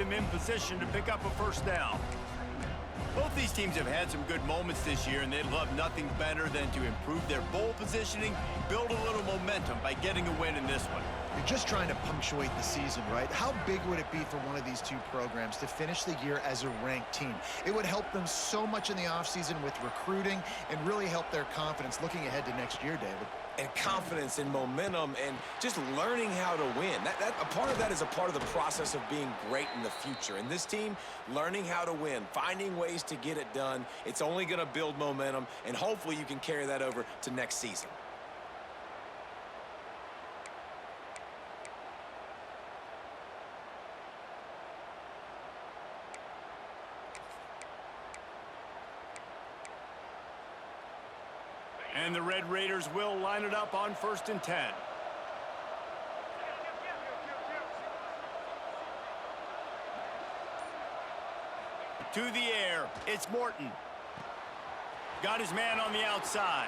them in position to pick up a first down. Both these teams have had some good moments this year, and they'd love nothing better than to improve their bowl positioning, build a little momentum by getting a win in this one. You're just trying to punctuate the season, right? How big would it be for one of these two programs to finish the year as a ranked team? It would help them so much in the offseason with recruiting and really help their confidence looking ahead to next year, David. And confidence and momentum and just learning how to win. A part of that is a part of the process of being great in the future. And this team, learning how to win, finding ways to get it done, it's only going to build momentum, and hopefully you can carry that over to next season. And the Red Raiders will line it up on 1st and 10. To the air, it's Morton. Got his man on the outside.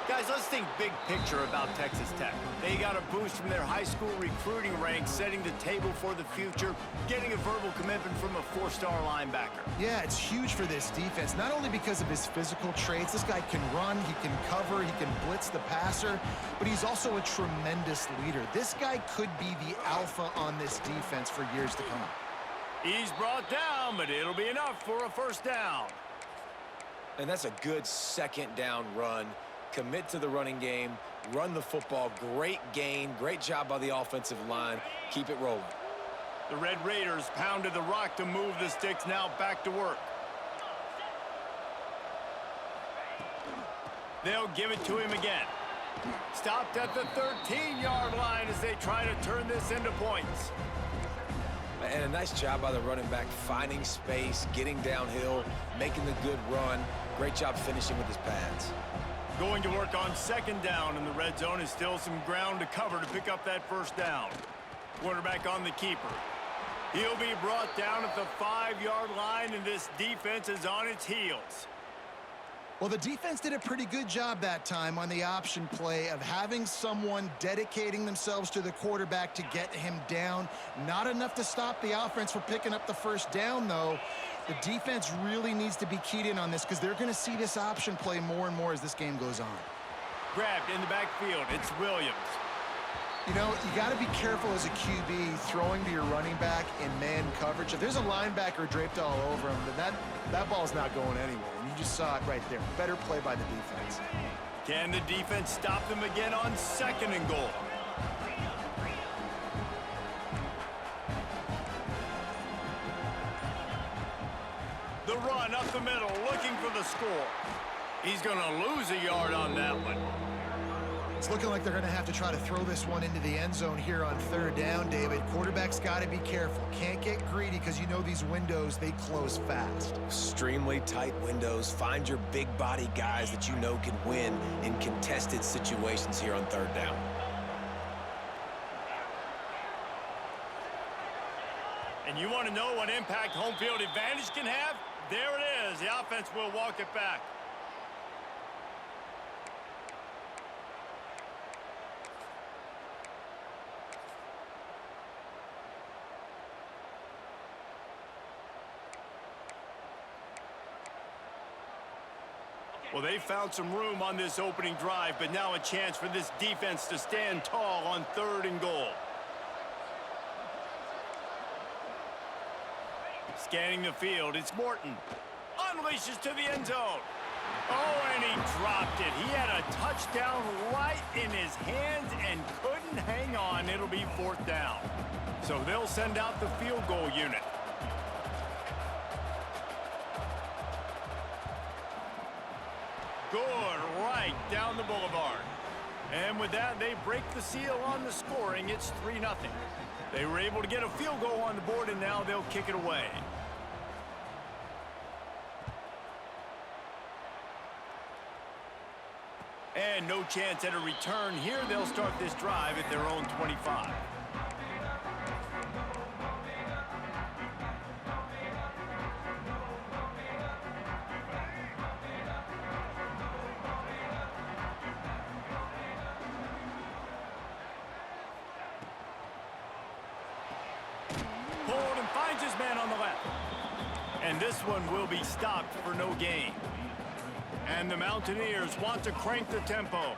Guys, let's think big picture about Texas Tech. They got a boost from their high school recruiting ranks, setting the table for the future, getting a verbal commitment from a 4-star linebacker. Yeah, it's huge for this defense, not only because of his physical traits. This guy can run, he can cover, he can blitz the passer, but he's also a tremendous leader. This guy could be the alpha on this defense for years to come. He's brought down, but it'll be enough for a first down. And that's a good second down run. Commit to the running game, run the football, great gain, great job by the offensive line. Keep it rolling. The Red Raiders pounded the rock to move the sticks, now back to work. They'll give it to him again. Stopped at the 13-yard line as they try to turn this into points. And a nice job by the running back, finding space, getting downhill, making the good run. Great job finishing with his pads. Going to work on 2nd down, and the red zone is still some ground to cover to pick up that first down. Quarterback on the keeper. He'll be brought down at the 5-yard line, and this defense is on its heels. Well, the defense did a pretty good job that time on the option play of having someone dedicating themselves to the quarterback to get him down. Not enough to stop the offense from picking up the first down, though. The defense really needs to be keyed in on this because they're going to see this option play more and more as this game goes on. Grabbed in the backfield, it's Williams. You know, you got to be careful as a QB throwing to your running back in man coverage. If there's a linebacker draped all over him, then that ball's not going anywhere. And you just saw it right there. Better play by the defense. Can the defense stop them again on 2nd and goal? The run up the middle, looking for the score. He's going to lose a yard on that one. It's looking like they're going to have to try to throw this one into the end zone here on 3rd down, David. Quarterback's got to be careful. Can't get greedy because you know these windows, they close fast. Extremely tight windows. Find your big body guys that you know can win in contested situations here on 3rd down. And you want to know what impact home field advantage can have? There it is. The offense will walk it back. Well, they found some room on this opening drive, but now a chance for this defense to stand tall on 3rd and goal. Scanning the field, it's Morton. Unleashes to the end zone. Oh, and he dropped it. He had a touchdown right in his hands and couldn't hang on. It'll be 4th down. So they'll send out the field goal unit. Good, right down the boulevard. And with that, they break the seal on the scoring. It's 3-0. They were able to get a field goal on the board, and now they'll kick it away. And no chance at a return here. They'll start this drive at their own 25. And this one will be stopped for no gain. And the Mountaineers want to crank the tempo.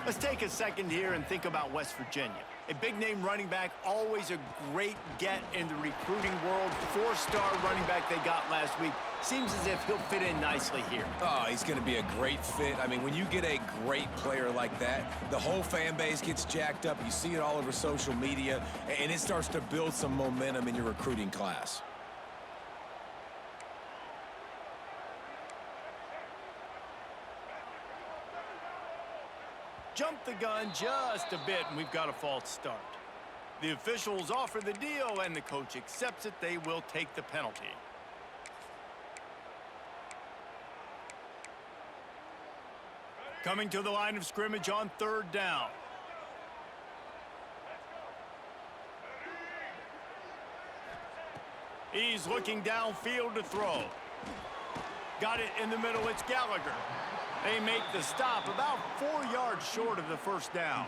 Let's take a second here and think about West Virginia. A big-name running back, always a great get in the recruiting world. 4-star running back they got last week. Seems as if he'll fit in nicely here. Oh, he's going to be a great fit. I mean, when you get a great player like that, the whole fan base gets jacked up. You see it all over social media, and it starts to build some momentum in your recruiting class. Jump the gun just a bit, and we've got a false start. The officials offer the deal, and the coach accepts it. They will take the penalty. Coming to the line of scrimmage on 3rd down. He's looking downfield to throw. Got it in the middle. It's Gallagher. They make the stop about 4 yards short of the 1st down.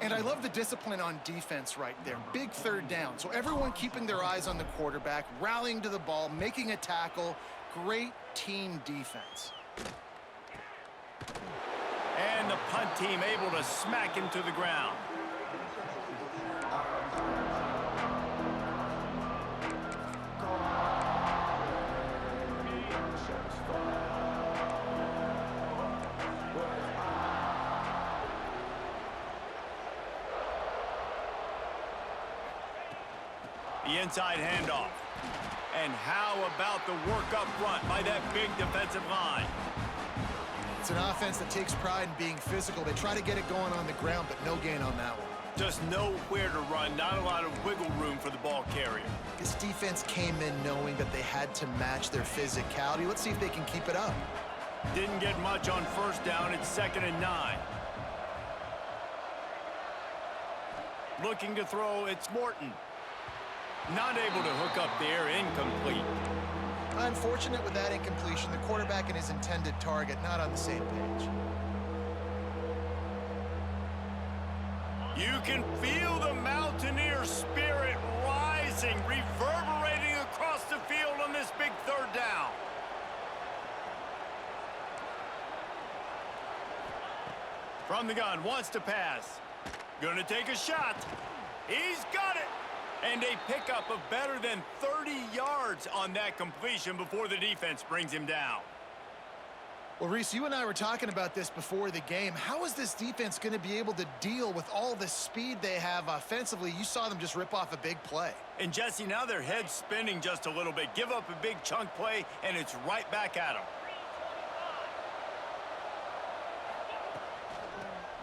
And I love the discipline on defense right there. Big 3rd down. So everyone keeping their eyes on the quarterback, rallying to the ball, making a tackle. Great team defense. And the punt team able to smack him to the ground. The inside handoff. And how about the work up front by that big defensive line? It's an offense that takes pride in being physical. They try to get it going on the ground, but no gain on that one. Just nowhere to run, not a lot of wiggle room for the ball carrier. This defense came in knowing that they had to match their physicality. Let's see if they can keep it up. Didn't get much on 1st down. It's 2nd and 9. Looking to throw, it's Morton. Not able to hook up there, incomplete. Unfortunate with that incompletion. The quarterback and his intended target not on the same page. You can feel the Mountaineer spirit rising, reverberating across the field on this big 3rd down. From the gun, wants to pass. Gonna take a shot. He's got it. And a pickup of better than 30 yards on that completion before the defense brings him down. Well, Reese, you and I were talking about this before the game. How is this defense going to be able to deal with all the speed they have offensively? You saw them just rip off a big play. And, Jesse, now their head's spinning just a little bit. Give up a big chunk play, and it's right back at them.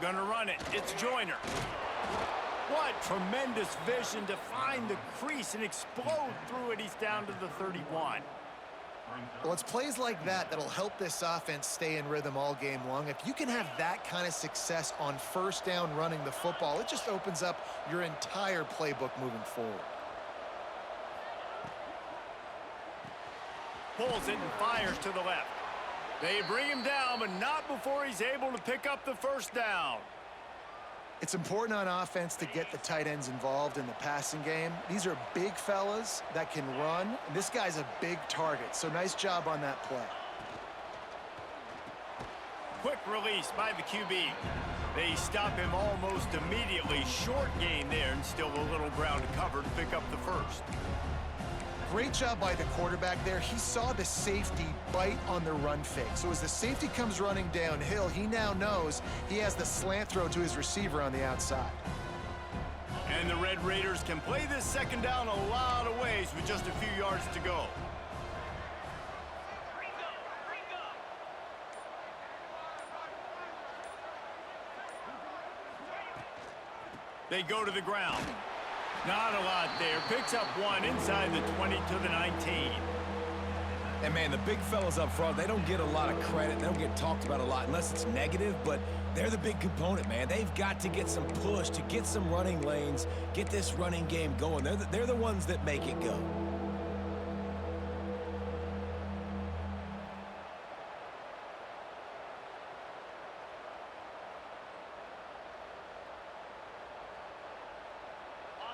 Gonna run it. It's Joyner. What tremendous vision to find the crease and explode through it. He's down to the 31. Well, it's plays like that that'll help this offense stay in rhythm all game long. If you can have that kind of success on 1st down running the football, it just opens up your entire playbook moving forward. Pulls it and fires to the left. They bring him down, but not before he's able to pick up the 1st down. It's important on offense to get the tight ends involved in the passing game. These are big fellas that can run. And this guy's a big target, so nice job on that play. Quick release by the QB. They stop him almost immediately. Short gain there, and still a little ground to cover to pick up the 1st. Great job by the quarterback there. He saw the safety bite on the run fake. So as the safety comes running downhill, he now knows he has the slant throw to his receiver on the outside. And the Red Raiders can play this 2nd down a lot of ways with just a few yards to go. They go to the ground. Not a lot there. Picks up 1 inside the 20 to the 19. And, man, the big fellas up front, they don't get a lot of credit. They don't get talked about a lot unless it's negative, but they're the big component, man. They've got to get some push, to get some running lanes, get this running game going. They're the ones that make it go.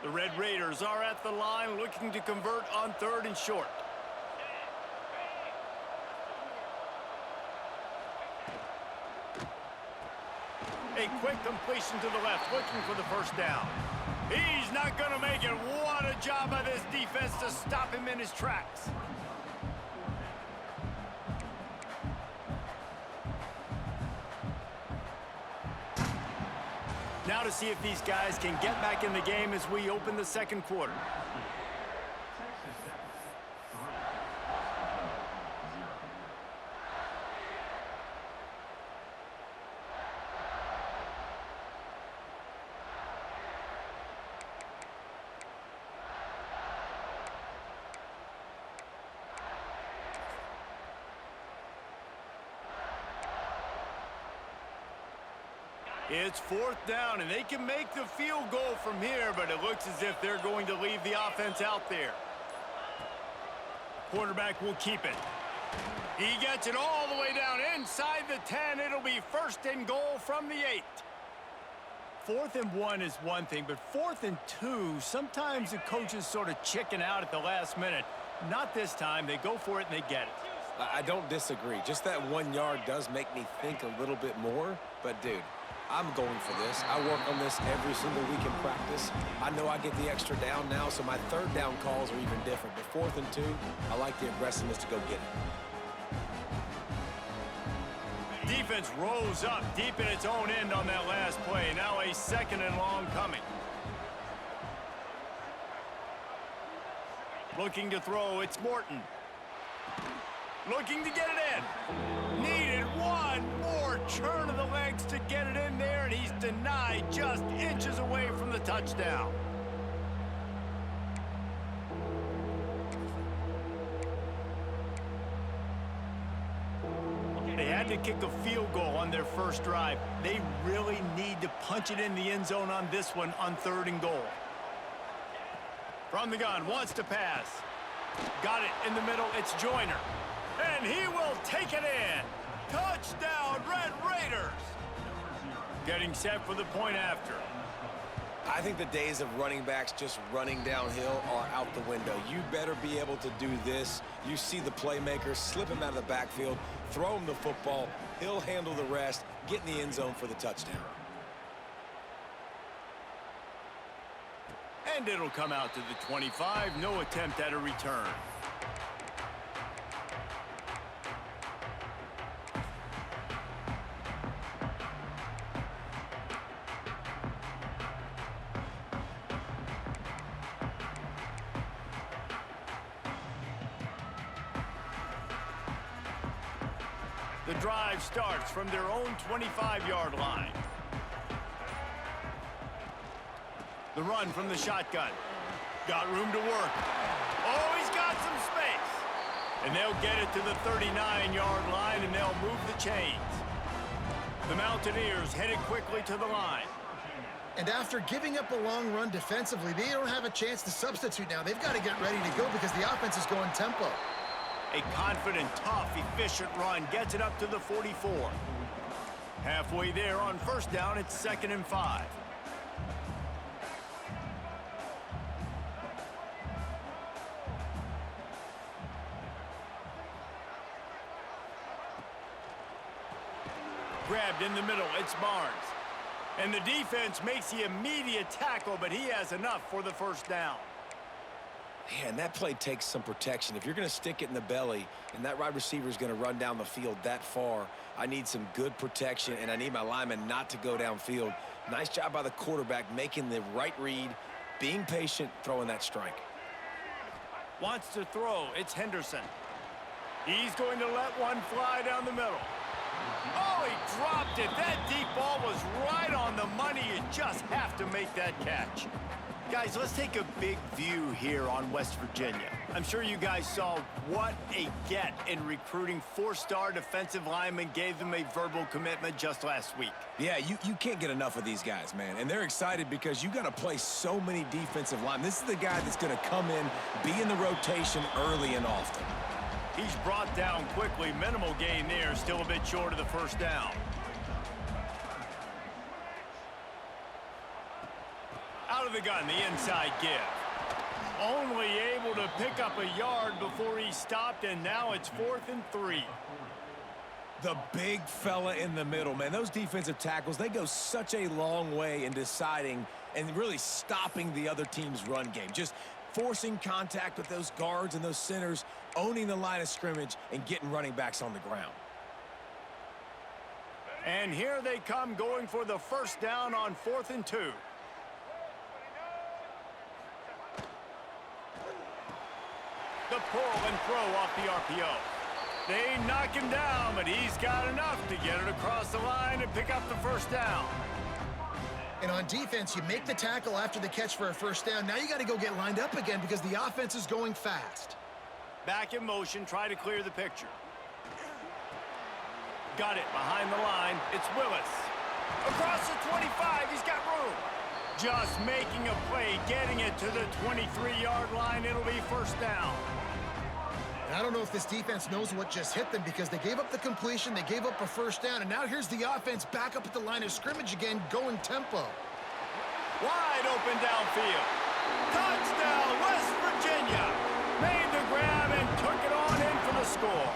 The Red Raiders are at the line looking to convert on 3rd and short. A quick completion to the left, looking for the first down. He's not going to make it. What a job by this defense to stop him in his tracks. Now to see if these guys can get back in the game as we open the second quarter. It's fourth down, and they can make the field goal from here, but it looks as if they're going to leave the offense out there. Quarterback will keep it. He gets it all the way down inside the 10. It'll be first and goal from the 8. 4th and 1 is one thing, but 4th and 2, sometimes the coaches sort of chicken out at the last minute. Not this time. They go for it, and they get it. I don't disagree. Just that 1 yard does make me think a little bit more, but, dude, I'm going for this. I work on this every single week in practice. I know I get the extra down now, so my third down calls are even different. But 4th and 2, I like the aggressiveness to go get it. Defense rose up deep in its own end on that last play. Now a 2nd and long coming. Looking to throw, it's Morton. Looking to get it in. Needed one more turn of the legs to get it in there, and he's denied just inches away from the touchdown. They had to kick a field goal on their first drive. They really need to punch it in the end zone on this one on 3rd and goal. From the gun, wants to pass. Got it in the middle, it's Joyner. And he will take it in. Touchdown, Red Raiders. Getting set for the point after. I think the days of running backs just running downhill are out the window. You better be able to do this. You see the playmaker, slip him out of the backfield, throw him the football. He'll handle the rest, get in the end zone for the touchdown. And it'll come out to the 25. No attempt at a return. The drive starts from their own 25-yard line. The run from the shotgun. Got room to work. Oh, he's got some space. And they'll get it to the 39-yard line, and they'll move the chains. The Mountaineers headed quickly to the line. And after giving up a long run defensively, they don't have a chance to substitute now. They've got to get ready to go because the offense is going tempo. A confident, tough, efficient run gets it up to the 44. Halfway there on first down, it's 2nd and 5. Grabbed in the middle, it's Barnes. And the defense makes the immediate tackle, but he has enough for the first down. Man, that play takes some protection. If you're going to stick it in the belly and that wide receiver is going to run down the field that far, I need some good protection, and I need my lineman not to go downfield. Nice job by the quarterback making the right read, being patient, throwing that strike. Wants to throw. It's Henderson. He's going to let one fly down the middle. Oh, he dropped it. That deep ball was right on the money. You just have to make that catch. Guys, let's take a big view here on West Virginia. I'm sure you guys saw what a get in recruiting. 4-star defensive linemen, gave them a verbal commitment just last week. Yeah, you can't get enough of these guys, man. And they're excited because you got to play so many defensive linemen. This is the guy that's going to come in, be in the rotation early and often. He's brought down quickly. Minimal gain there, still a bit short of the first down. Out of the gun, the inside give. Only able to pick up a yard before he stopped, and now it's 4th and 3. The big fella in the middle, man. Those defensive tackles, they go such a long way in deciding and really stopping the other team's run game. Just forcing contact with those guards and those centers, owning the line of scrimmage, and getting running backs on the ground. And here they come, going for the first down on 4th and 2. The pull and throw off the RPO. They knock him down, but he's got enough to get it across the line and pick up the first down. And on defense, you make the tackle after the catch for a first down. Now you got to go get lined up again because the offense is going fast. Back in motion, try to clear the picture. Got it behind the line. It's Willis. Across the 25, he's got room. Just making a play, getting it to the 23-yard line. It'll be first down. And I don't know if this defense knows what just hit them because they gave up the completion, they gave up a first down, and now here's the offense back up at the line of scrimmage again, going tempo. Wide open downfield. Touchdown, West Virginia. Made the grab and took it on in for the score.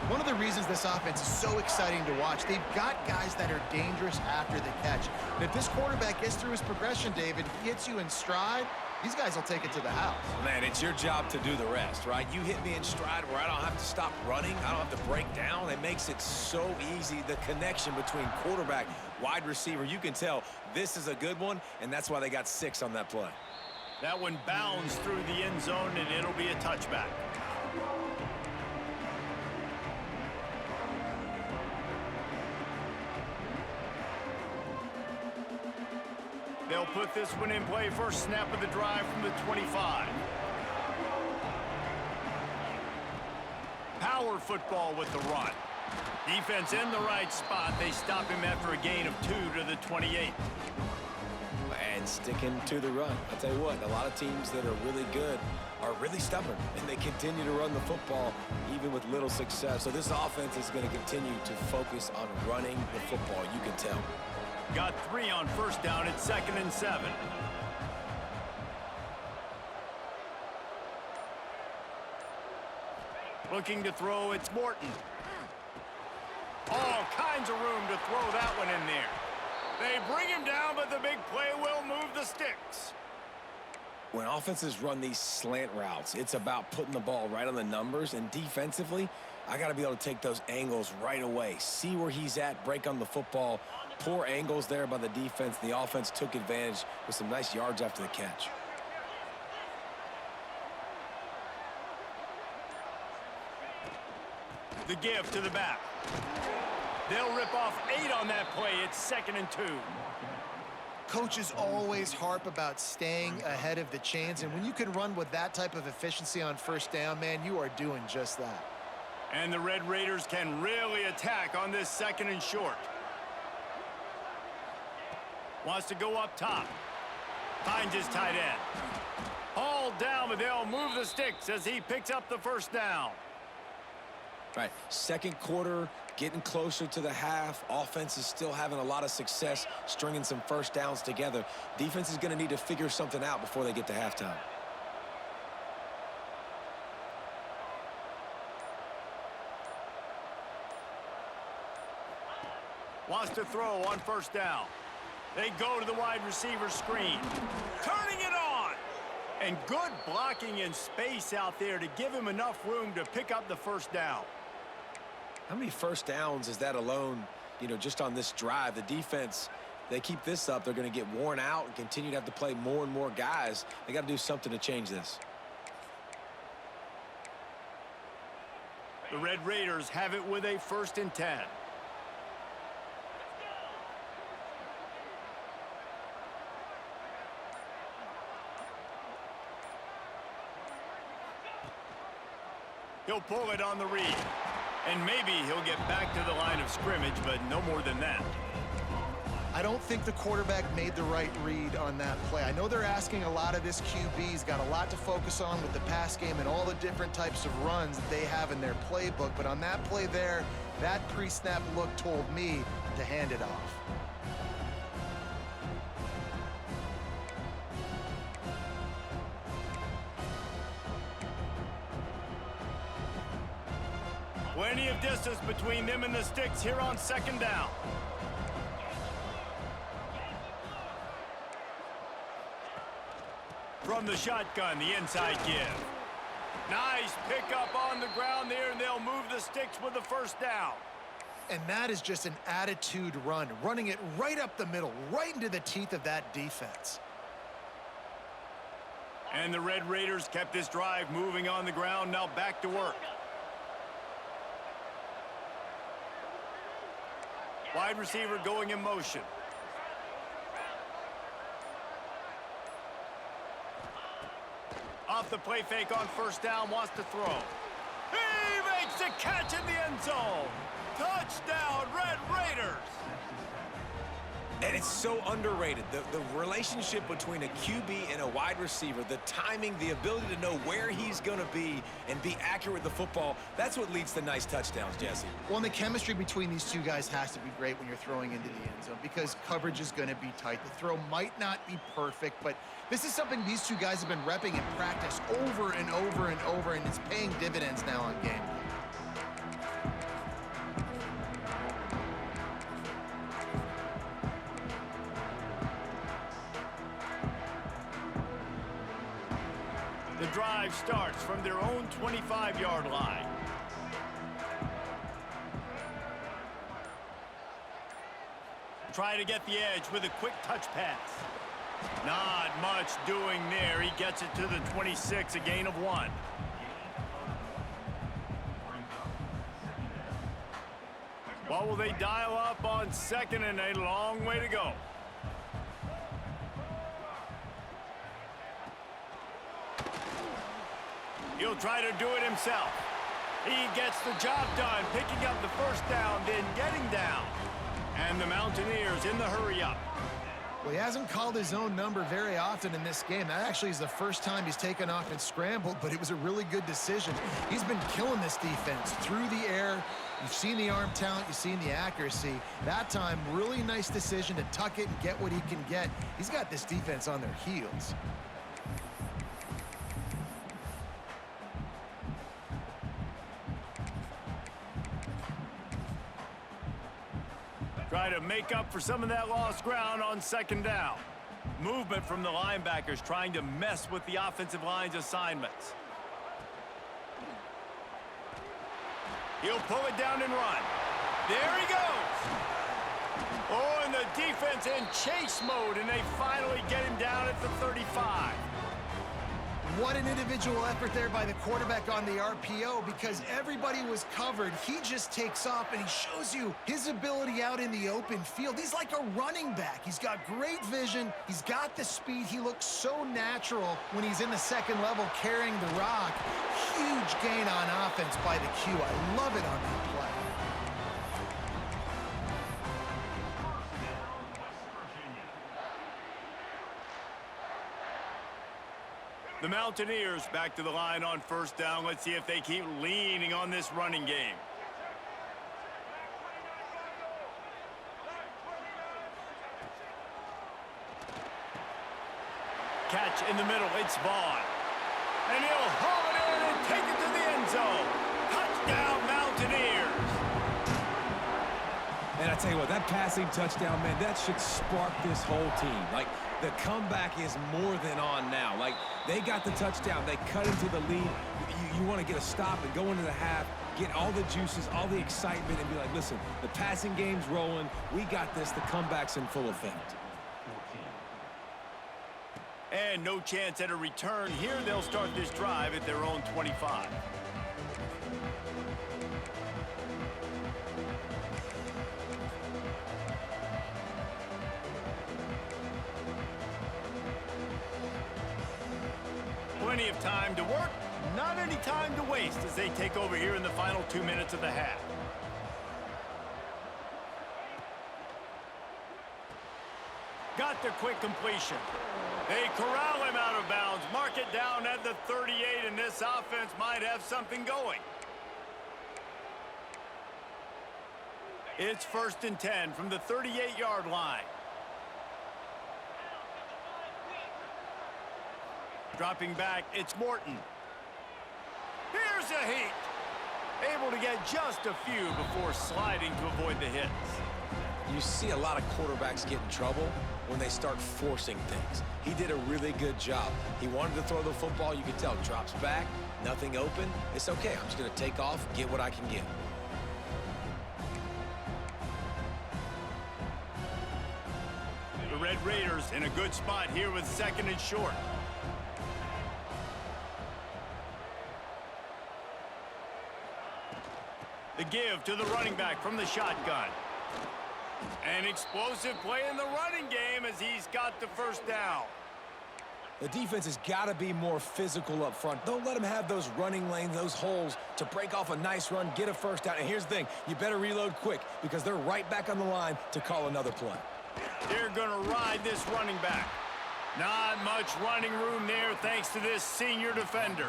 One of the reasons this offense is so exciting to watch, they've got guys that are dangerous after the catch. And if this quarterback gets through his progression, David, he hits you in stride, these guys will take it to the house. Man, it's your job to do the rest, right? You hit me in stride where I don't have to stop running. I don't have to break down. It makes it so easy. The connection between quarterback, wide receiver, you can tell this is a good one, and that's why they got 6 on that play. That one bounds through the end zone, and it'll be a touchback. They'll put this one in play first snap of the drive from the 25. Power football with the run. Defense in the right spot. They stop him after a gain of 2 to the 28. And sticking to the run. I'll tell you what, a lot of teams that are really good are really stubborn, and they continue to run the football even with little success. So this offense is going to continue to focus on running the football, you can tell. Got 3 on first down at 2nd and 7. Looking to throw, it's Morton. All kinds of room to throw that one in there. They bring him down, but the big play will move the sticks. When offenses run these slant routes, it's about putting the ball right on the numbers, and defensively, I got to be able to take those angles right away, see where he's at, break on the football. Poor angles there by the defense. The offense took advantage with some nice yards after the catch. The give to the back. They'll rip off 8 on that play. It's 2nd and 2. Coaches always harp about staying ahead of the chains, and when you can run with that type of efficiency on first down, man, you are doing just that. And the Red Raiders can really attack on this 2nd and short. Wants to go up top. Finds his tight end. Hauled down, but they'll move the sticks as he picks up the first down. Right, second quarter, getting closer to the half. Offense is still having a lot of success stringing some first downs together. Defense is going to need to figure something out before they get to halftime. Wants to throw on first down. They go to the wide receiver screen. Turning it on. And good blocking in space out there to give him enough room to pick up the first down. How many first downs is that alone, just on this drive? The defense, they keep this up, they're going to get worn out and continue to have to play more and more guys. They got to do something to change this. The Red Raiders have it with a 1st and 10. He'll pull it on the read. And maybe he'll get back to the line of scrimmage, but no more than that. I don't think the quarterback made the right read on that play. I know they're asking a lot of this QB. He's got a lot to focus on with the pass game and all the different types of runs that they have in their playbook. But on that play there, that pre-snap look told me to hand it off. Plenty of distance between them and the sticks here on second down. From the shotgun, the inside give. Nice pickup on the ground there, and they'll move the sticks with the first down. And that is just an attitude run, running it right up the middle, right into the teeth of that defense. And the Red Raiders kept this drive moving on the ground, now back to work. Wide receiver going in motion. Off the play fake on first down, wants to throw. He makes the catch in the end zone. Touchdown, Red Raiders. And it's so underrated. The relationship between a QB and a wide receiver, the timing, the ability to know where he's going to be and be accurate with the football, that's what leads to nice touchdowns, Jesse. Well, and the chemistry between these two guys has to be great when you're throwing into the end zone because coverage is going to be tight. The throw might not be perfect, but this is something these two guys have been repping in practice over and over and over, and it's paying dividends now on game day. The drive starts from their own 25-yard line. Try to get the edge with a quick touch pass. Not much doing there. He gets it to the 26, a gain of 1. What will they dial up on second, and a long way to go? He'll try to do it himself. He gets the job done, picking up the first down, then getting down. And the Mountaineers in the hurry-up. Well, he hasn't called his own number very often in this game. That actually is the first time he's taken off and scrambled, but it was a really good decision. He's been killing this defense through the air. You've seen the arm talent, you've seen the accuracy. That time, really nice decision to tuck it and get what he can get. He's got this defense on their heels. Try to make up for some of that lost ground on second down. Movement from the linebackers trying to mess with the offensive line's assignments. He'll pull it down and run. There he goes. Oh, and the defense in chase mode, and they finally get him down at the 35. What an individual effort there by the quarterback on the RPO because everybody was covered. He just takes off, and he shows you his ability out in the open field. He's like a running back. He's got great vision. He's got the speed. He looks so natural when he's in the second level carrying the rock. Huge gain on offense by the Q. I love it on that play. The Mountaineers back to the line on first down. Let's see if they keep leaning on this running game. Catch in the middle. It's Vaughn. And he'll haul it in and take it to the end zone. Touchdown, Mountaineers. And I tell you what, that passing touchdown, man, that should spark this whole team. Like, the comeback is more than on now. Like, they got the touchdown. They cut into the lead. You want to get a stop and go into the half, get all the juices, all the excitement, and be like, listen, the passing game's rolling. We got this. The comeback's in full effect. And no chance at a return. Here they'll start this drive at their own 25. Plenty of time to work, not any time to waste as they take over here in the final 2 minutes of the half. Got the quick completion. They corral him out of bounds, mark it down at the 38, and this offense might have something going. It's 1st and 10 from the 38-yard line. Dropping back, it's Morton. Here's a heat. Able to get just a few before sliding to avoid the hits. You see a lot of quarterbacks get in trouble when they start forcing things. He did a really good job. He wanted to throw the football. You could tell. Drops back, nothing open. It's okay. I'm just going to take off, get what I can get. The Red Raiders in a good spot here with 2nd and short. The give to the running back from the shotgun. An explosive play in the running game as he's got the first down. The defense has got to be more physical up front. Don't let them have those running lanes, those holes to break off a nice run, get a first down. And here's the thing, you better reload quick because they're right back on the line to call another play. They're going to ride this running back. Not much running room there thanks to this senior defender.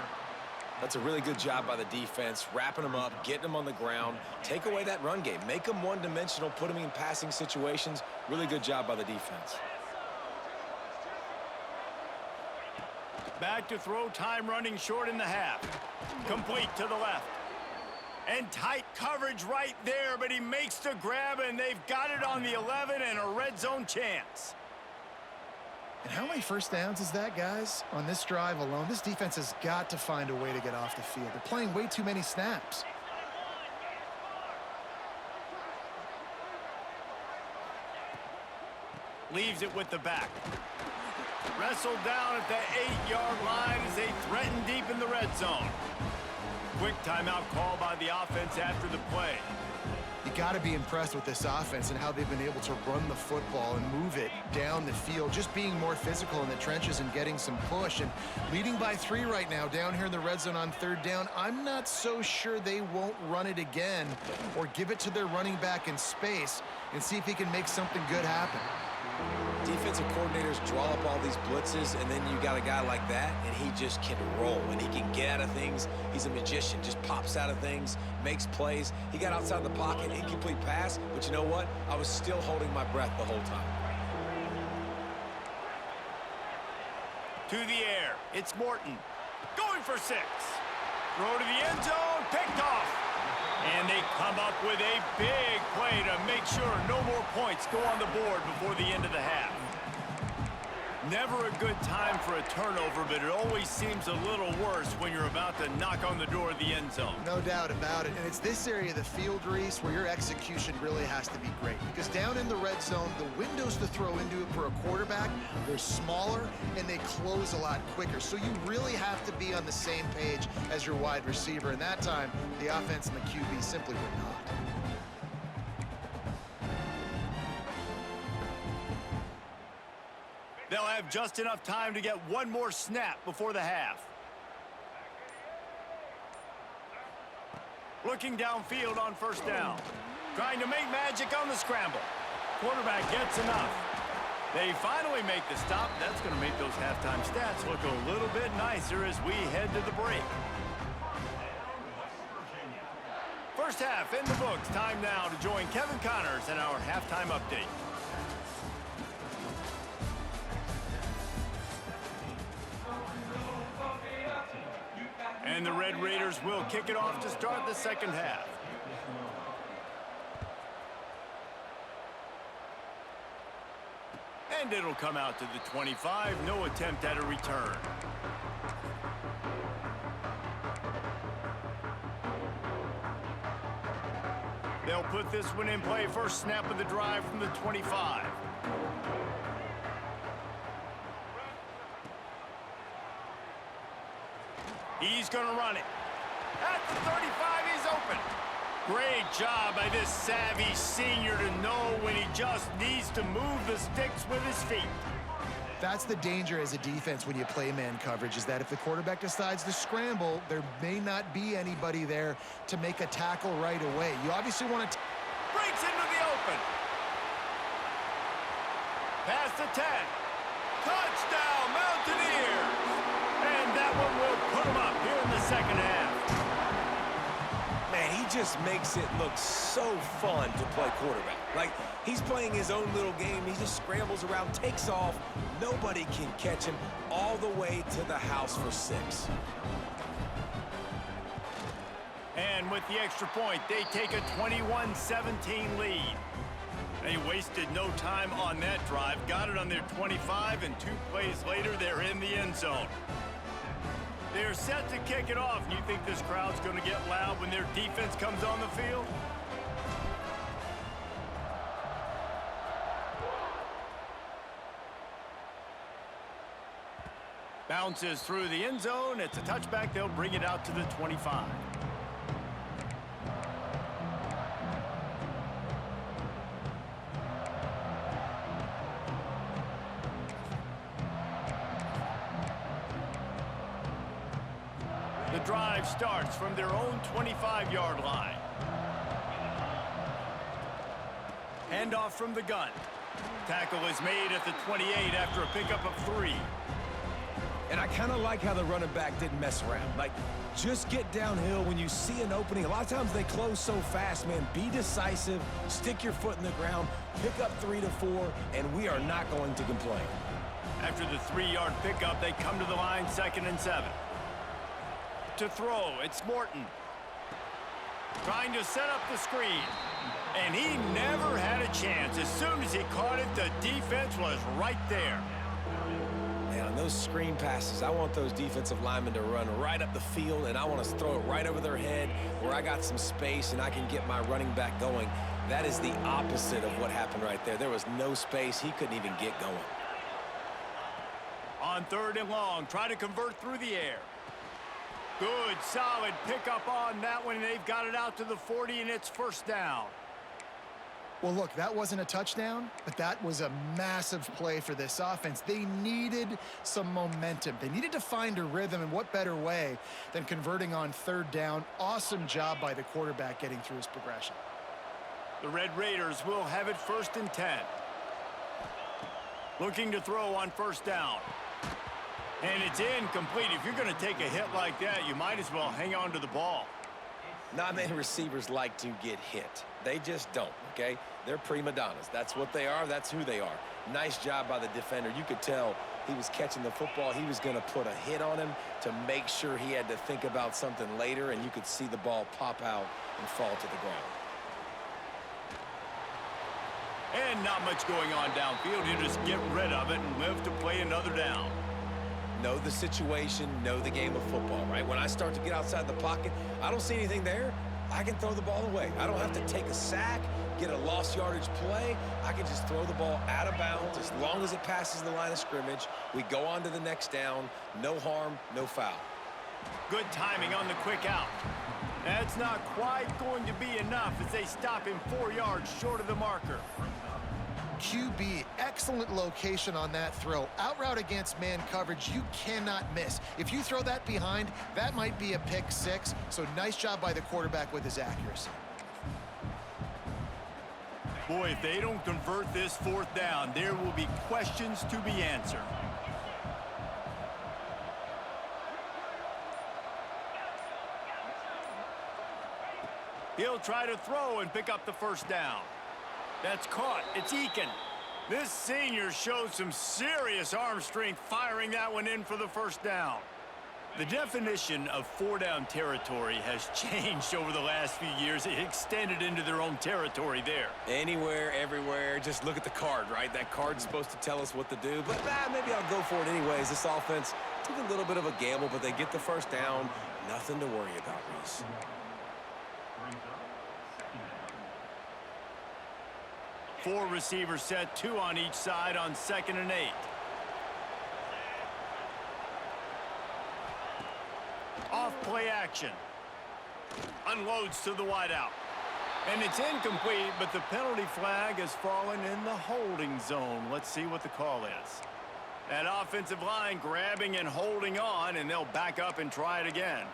That's a really good job by the defense, wrapping them up, getting them on the ground. Take away that run game. Make them one-dimensional, put them in passing situations. Really good job by the defense. Back to throw, time running short in the half. Complete to the left. And tight coverage right there, but he makes the grab, and they've got it on the 11 and a red zone chance. And how many first downs is that, guys? On this drive alone, this defense has got to find a way to get off the field. They're playing way too many snaps. Leaves it with the back. Wrestled down at the 8-yard line as they threaten deep in the red zone. Quick timeout call by the offense after the play. You got to be impressed with this offense and how they've been able to run the football and move it down the field, just being more physical in the trenches and getting some push. And leading by 3 right now down here in the red zone on 3rd down. I'm not so sure they won't run it again or give it to their running back in space and see if he can make something good happen. Defensive coordinators draw up all these blitzes, and then you got a guy like that, and he just can roll, and he can get out of things. He's a magician, just pops out of things, makes plays. He got outside the pocket, incomplete pass, but you know what? I was still holding my breath the whole time. To the air, it's Morton. Going for 6. Throw to the end zone, picked off. And they come up with a big play to make sure no more points go on the board before the end of the half. Never a good time for a turnover, but it always seems a little worse when you're about to knock on the door of the end zone. No doubt about it. And it's this area of the field, Reese, where your execution really has to be great. Because down in the red zone, the windows to throw into it for a quarterback, they're smaller and they close a lot quicker. So you really have to be on the same page as your wide receiver. And that time, the offense and the QB simply were not. They'll have just enough time to get one more snap before the half. Looking downfield on 1st down. Trying to make magic on the scramble. Quarterback gets enough. They finally make the stop. That's going to make those halftime stats look a little bit nicer as we head to the break. First half in the books. Time now to join Kevin Connors in our halftime update. And the Red Raiders will kick it off to start the 2nd half. And it'll come out to the 25. No attempt at a return. They'll put this one in play. First snap of the drive from the 25. He's going to run it. At the 35, he's open. Great job by this savvy senior to know when he just needs to move the sticks with his feet. That's the danger as a defense when you play man coverage, is that if the quarterback decides to scramble, there may not be anybody there to make a tackle right away. You obviously want to... Breaks into the open. Past the 10. Touchdown, Mountaineers. And that one will put him up here in the 2nd half. Man, he just makes it look so fun to play quarterback. Like, he's playing his own little game. He just scrambles around, takes off. Nobody can catch him all the way to the house for 6. And with the extra point, they take a 21-17 lead. They wasted no time on that drive, got it on their 25, and 2 plays later, they're in the end zone. They're set to kick it off, and you think this crowd's going to get loud when their defense comes on the field? Bounces through the end zone. It's a touchback. They'll bring it out to the 25. The drive starts from their own 25-yard line. Handoff from the gun. Tackle is made at the 28 after a pickup of 3. And I kind of like how the running back didn't mess around. Like, just get downhill when you see an opening. A lot of times they close so fast, man. Be decisive, stick your foot in the ground, pick up 3 to 4, and we are not going to complain. After the 3-yard pickup, they come to the line, 2nd and 7. To throw, it's Morton. Trying to set up the screen. And he never had a chance. As soon as he caught it, the defense was right there. Man, on those screen passes, I want those defensive linemen to run right up the field, and I want to throw it right over their head where I got some space and I can get my running back going. That is the opposite of what happened right there. There was no space. He couldn't even get going. On 3rd and long, try to convert through the air. Good, solid pickup on that one, and they've got it out to the 40, and it's 1st down. Well, look, that wasn't a touchdown, but that was a massive play for this offense. They needed some momentum. They needed to find a rhythm, and what better way than converting on 3rd down. Awesome job by the quarterback getting through his progression. The Red Raiders will have it 1st and 10. Looking to throw on 1st down. And it's incomplete. If you're going to take a hit like that, you might as well hang on to the ball. Not many receivers like to get hit. They just don't, okay? They're prima donnas. That's what they are. That's who they are. Nice job by the defender. You could tell he was catching the football. He was going to put a hit on him to make sure he had to think about something later, and you could see the ball pop out and fall to the ground. And not much going on downfield. You just get rid of it and live to play another down. Know the situation, know the game of football, right? When I start to get outside the pocket, I don't see anything there. I can throw the ball away. I don't have to take a sack, get a lost yardage play. I can just throw the ball out of bounds as long as it passes the line of scrimmage. We go on to the next down. No harm, no foul. Good timing on the quick out. That's not quite going to be enough as they stop him 4 yards short of the marker. QB, excellent location on that throw. Out route against man coverage, you cannot miss. If you throw that behind, that might be a pick 6. So nice job by the quarterback with his accuracy. Boy, if they don't convert this 4th down, there will be questions to be answered. He'll try to throw and pick up the 1st down. That's caught. It's Eakin. This senior showed some serious arm strength firing that one in for the 1st down. The definition of 4-down territory has changed over the last few years. It extended into their own territory there. Anywhere, everywhere, just look at the card, right? That card's supposed to tell us what to do, but maybe I'll go for it anyways. This offense took a little bit of a gamble, but they get the 1st down. Nothing to worry about, Reese. Four receivers set, 2 on each side on 2nd and 8. Off play action. Unloads to the wideout. And it's incomplete, but the penalty flag has fallen in the holding zone. Let's see what the call is. That offensive line grabbing and holding on, and they'll back up and try it again.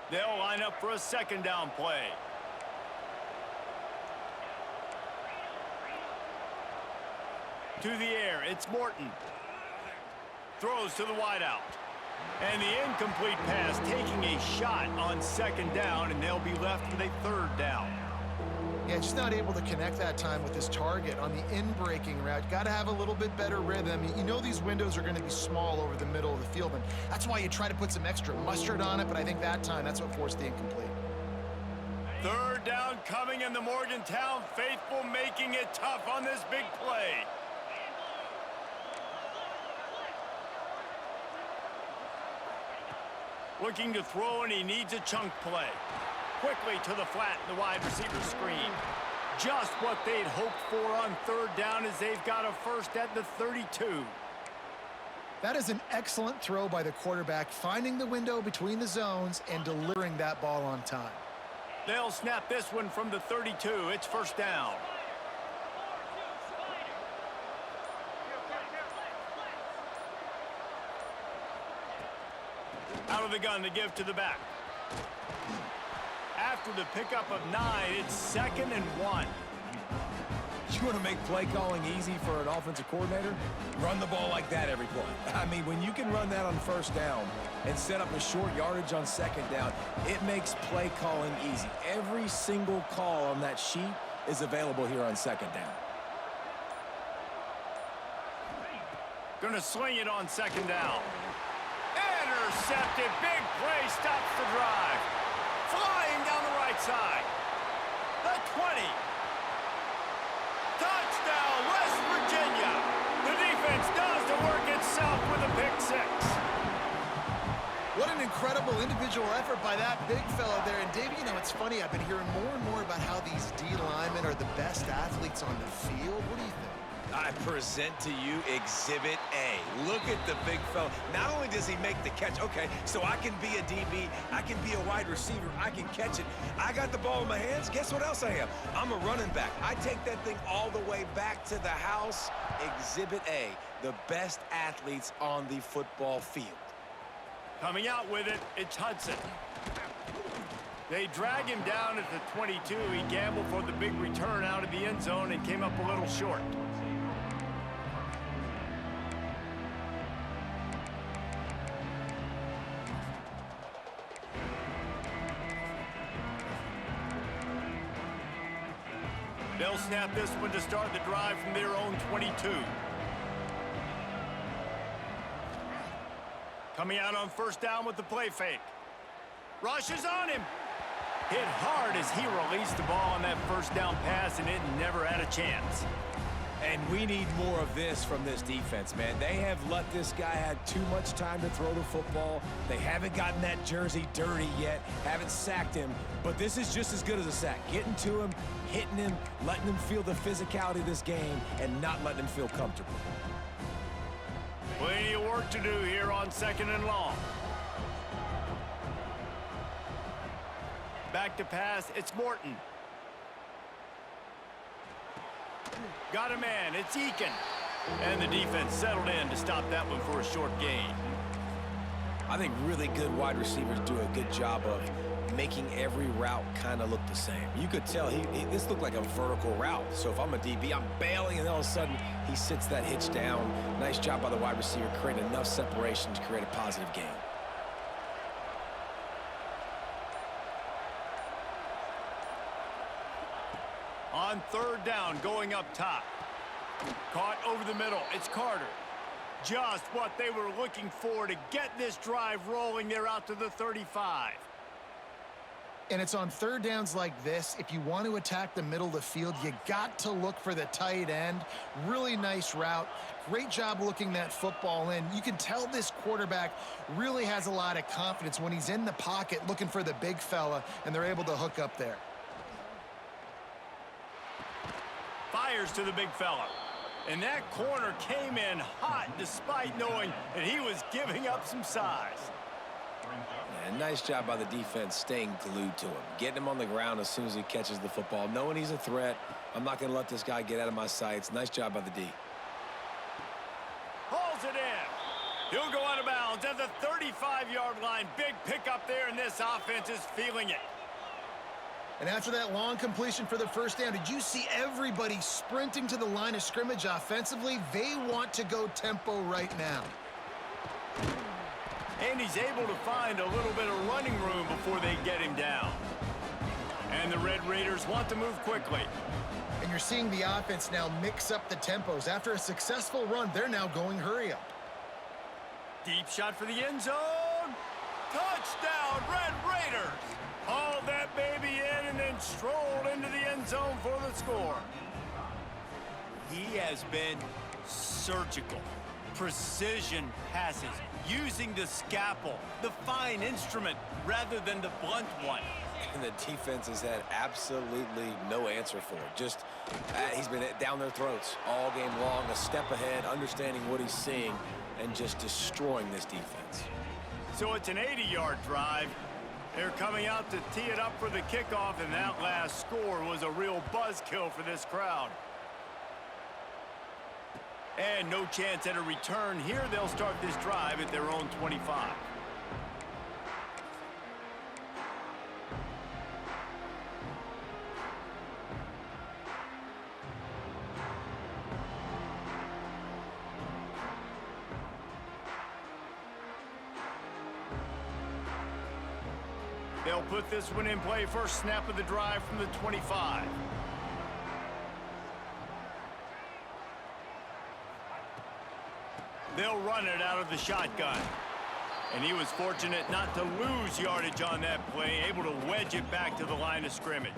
They'll line up for a 2nd down play. To the air, it's Morton. Throws to the wideout. And the incomplete pass taking a shot on 2nd down, and they'll be left with a 3rd down. Yeah, just not able to connect that time with his target on the in-breaking route. Got to have a little bit better rhythm. You know these windows are going to be small over the middle of the field, and that's why you try to put some extra mustard on it, but I think that time, that's what forced the incomplete. Third down coming, and the Morgantown faithful making it tough on this big play. Looking to throw, and he needs a chunk play. Quickly to the flat in the wide receiver screen. Just what they'd hoped for on third down as they've got a first at the 32. That is an excellent throw by the quarterback, finding the window between the zones and delivering that ball on time. They'll snap this one from the 32. It's first down. Out of the gun to give to the back. After the pickup of 9, it's 2nd and 1. You want to make play calling easy for an offensive coordinator? Run the ball like that every play. I mean, when you can run that on first down and set up a short yardage on second down, it makes play calling easy. Every single call on that sheet is available here on second down. Gonna sling it on second down. Intercepted. Big play stops the drive. Flying down the right side. The 20. Touchdown, West Virginia. The defense does the work itself with a pick 6. What an incredible individual effort by that big fella there. And, Dave, you know, it's funny. I've been hearing more and more about how these D linemen are the best athletes on the field. What do you think? I present to you Exhibit A. Look at the big fella. Not only does he make the catch, okay, so I can be a DB, I can be a wide receiver, I can catch it. I got the ball in my hands. Guess what else I am? I'm a running back. I take that thing all the way back to the house. Exhibit A, the best athletes on the football field. Coming out with it, it's Hudson. They drag him down at the 22. He gambled for the big return out of the end zone and came up a little short. They'll snap this one to start the drive from their own 22. Coming out on first down with the play fake. Rush is on him. Hit hard as he released the ball on that first down pass, and it never had a chance. And we need more of this from this defense, man. They have let this guy have too much time to throw the football. They haven't gotten that jersey dirty yet, haven't sacked him, but this is just as good as a sack. Getting to him, hitting him, letting him feel the physicality of this game, and not letting him feel comfortable. Plenty of work to do here on 2nd and long. Back to pass, it's Morton. Got a man, it's Eakin. And the defense settled in to stop that one for a short gain. I think really good wide receivers do a good job of making every route kind of look the same. You could tell this looked like a vertical route. So if I'm a DB, I'm bailing, and all of a sudden he sits that hitch down. Nice job by the wide receiver, creating enough separation to create a positive gain. On third down, going up top. Caught over the middle. It's Carter. Just what they were looking for to get this drive rolling. They're out to the 35. And it's on third downs like this. If you want to attack the middle of the field, you got to look for the tight end. Really nice route. Great job looking that football in. You can tell this quarterback really has a lot of confidence when he's in the pocket looking for the big fella, and they're able to hook up there. Fires to the big fella. And that corner came in hot despite knowing that he was giving up some size. Yeah, nice job by the defense staying glued to him. Getting him on the ground as soon as he catches the football. Knowing he's a threat. I'm not going to let this guy get out of my sights. Nice job by the D. Hauls it in. He'll go out of bounds at the 35-yard line. Big pickup there, and this offense is feeling it. And after that long completion for the first down, did you see everybody sprinting to the line of scrimmage offensively? They want to go tempo right now. And he's able to find a little bit of running room before they get him down. And the Red Raiders want to move quickly. And you're seeing the offense now mix up the tempos. After a successful run, they're now going hurry up. Deep shot for the end zone. Touchdown, Red Raiders! Hauled that baby in and then strolled into the end zone for the score. He has been surgical. Precision passes, using the scalpel, the fine instrument, rather than the blunt one. And the defense has had absolutely no answer for it. Just, he's been down their throats all game long, a step ahead, understanding what he's seeing, and just destroying this defense. So it's an 80-yard drive. They're coming out to tee it up for the kickoff, and that last score was a real buzzkill for this crowd. And no chance at a return here. They'll start this drive at their own 25. They'll put this one in play. First snap of the drive from the 25. They'll run it out of the shotgun. And he was fortunate not to lose yardage on that play, able to wedge it back to the line of scrimmage.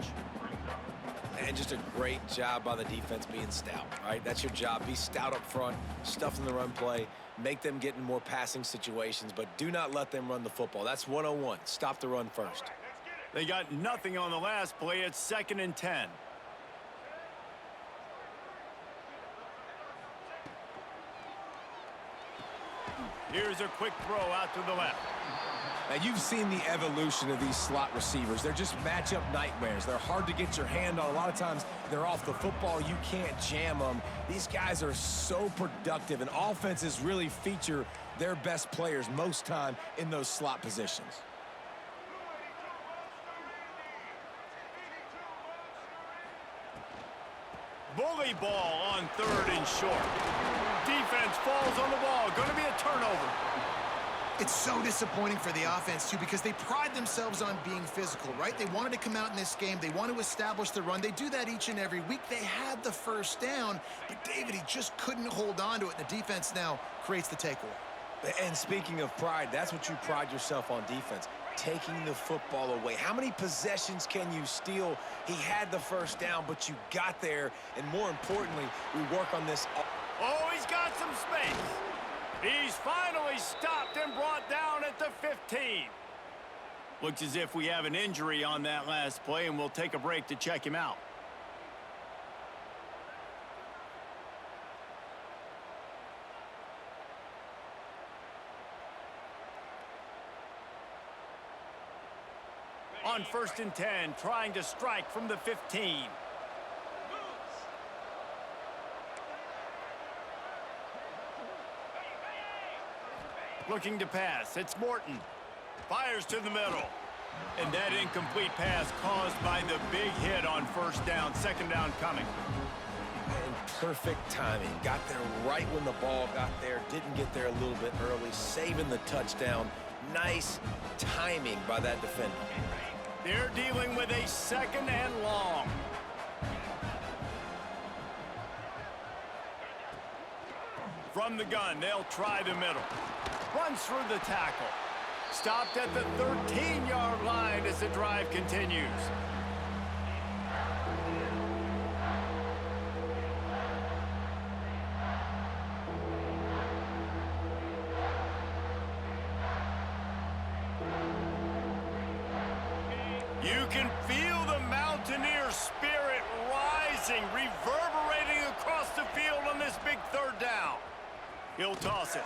And just a great job by the defense being stout, right? That's your job. Be stout up front, stuff in the run play, make them get in more passing situations, but do not let them run the football. That's 101. Stop the run first. They got nothing on the last play. It's 2nd and 10. Here's a quick throw out to the left. Now, you've seen the evolution of these slot receivers. They're just matchup nightmares. They're hard to get your hand on. A lot of times, they're off the football. You can't jam them. These guys are so productive, and offenses really feature their best players most time in those slot positions. Bully ball on 3rd and short. Defense falls on the ball. Going to be a turnover. It's so disappointing for the offense, too, because they pride themselves on being physical, right? They wanted to come out in this game. They want to establish the run. They do that each and every week. They had the first down, but David, he just couldn't hold on to it. The defense now creates the takeaway. And speaking of pride, that's what you pride yourself on defense, taking the football away. How many possessions can you steal? He had the first down, but you got there, and more importantly, we work on this. Oh, he's got some space. He's finally stopped and brought down at the 15. Looks as if we have an injury on that last play, and we'll take a break to check him out. On 1st and 10, trying to strike from the 15. Looking to pass. It's Morton. Fires to the middle. And that incomplete pass caused by the big hit on 1st down. 2nd down coming. And perfect timing. Got there right when the ball got there. Didn't get there a little bit early. Saving the touchdown. Nice timing by that defender. They're dealing with a 2nd and long. From the gun, they'll try the middle. Runs through the tackle. Stopped at the 13-yard line as the drive continues. You can feel the Mountaineer spirit rising, reverberating across the field on this big 3rd down. He'll toss it.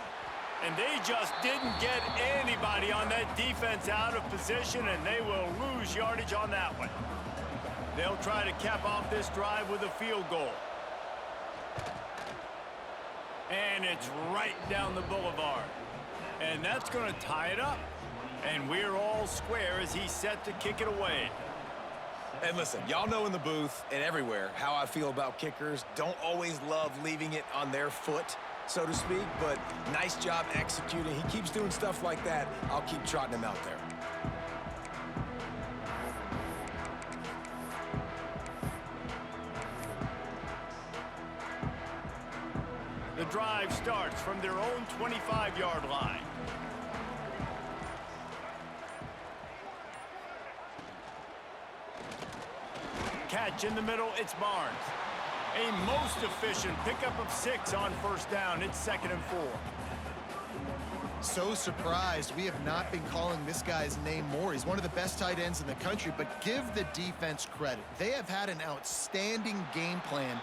And they just didn't get anybody on that defense out of position, and they will lose yardage on that one. They'll try to cap off this drive with a field goal. And it's right down the boulevard. And that's going to tie it up. And we're all square as he's set to kick it away. And listen, y'all know in the booth and everywhere how I feel about kickers. Don't always love leaving it on their foot, so to speak, but nice job executing. He keeps doing stuff like that. I'll keep trotting him out there. drive starts from their own 25-yard line. Catch in the middle, it's Barnes. A most efficient pickup of 6 on first down. It's 2nd and 4. So surprised we have not been calling this guy's name more. He's one of the best tight ends in the country, but give the defense credit. They have had an outstanding game plan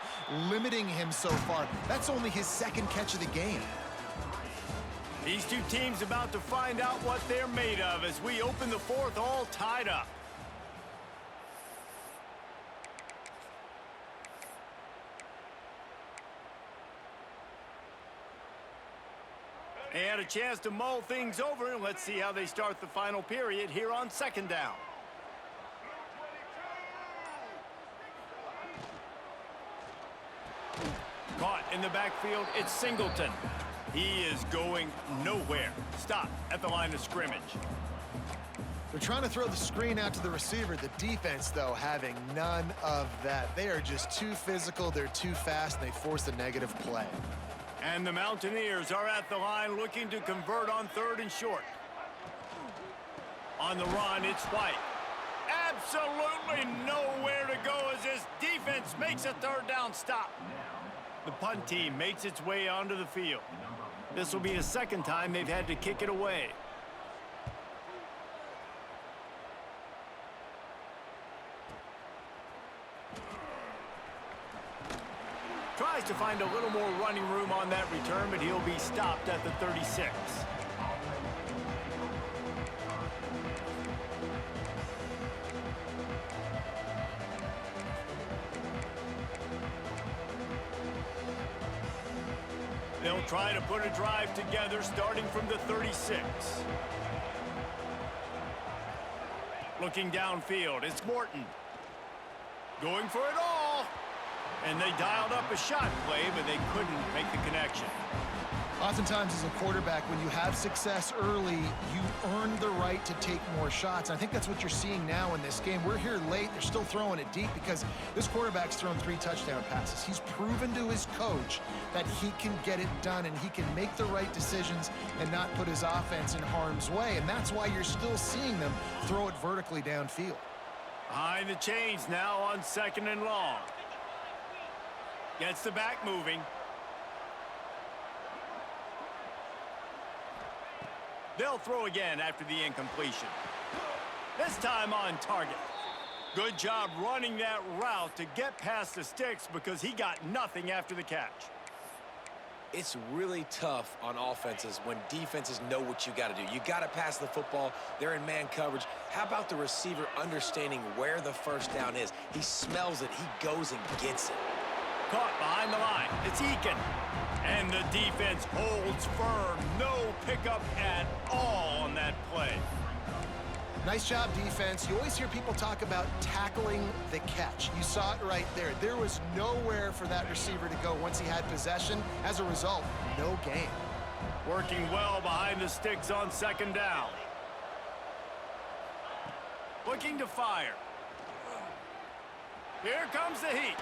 limiting him so far. That's only his 2nd catch of the game. These two teams about to find out what they're made of as we open the 4th all tied up. They had a chance to mull things over, and let's see how they start the final period here on 2nd down. Caught in the backfield, it's Singleton. He is going nowhere. Stop at the line of scrimmage. They're trying to throw the screen out to the receiver. The defense, though, having none of that. They are just too physical, they're too fast, and they force a negative play. And the Mountaineers are at the line looking to convert on 3rd and short. On the run, it's White. Absolutely nowhere to go as this defense makes a 3rd down stop. The punt team makes its way onto the field. This will be the 2nd time they've had to kick it away. Tries to find a little more running room on that return, but he'll be stopped at the 36. They'll try to put a drive together starting from the 36. Looking downfield, it's Morton. Going for it all. And they dialed up a shot play, but they couldn't make the connection. Oftentimes as a quarterback, when you have success early, you earn the right to take more shots. I think that's what you're seeing now in this game. We're here late. They're still throwing it deep because this quarterback's thrown 3 touchdown passes. He's proven to his coach that he can get it done and he can make the right decisions and not put his offense in harm's way. And that's why you're still seeing them throw it vertically downfield. Behind the chains now on 2nd and long. Gets the back moving. They'll throw again after the incompletion. This time on target. Good job running that route to get past the sticks because he got nothing after the catch. It's really tough on offenses when defenses know what you got to do. You got to pass the football. They're in man coverage. How about the receiver understanding where the 1st down is? He smells it. He goes and gets it. Caught behind the line. It's Eakin. And the defense holds firm. No pickup at all on that play. Nice job, defense. You always hear people talk about tackling the catch. You saw it right there. There was nowhere for that receiver to go once he had possession. As a result, no gain. Working well behind the sticks on 2nd down. Looking to fire. Here comes the heat.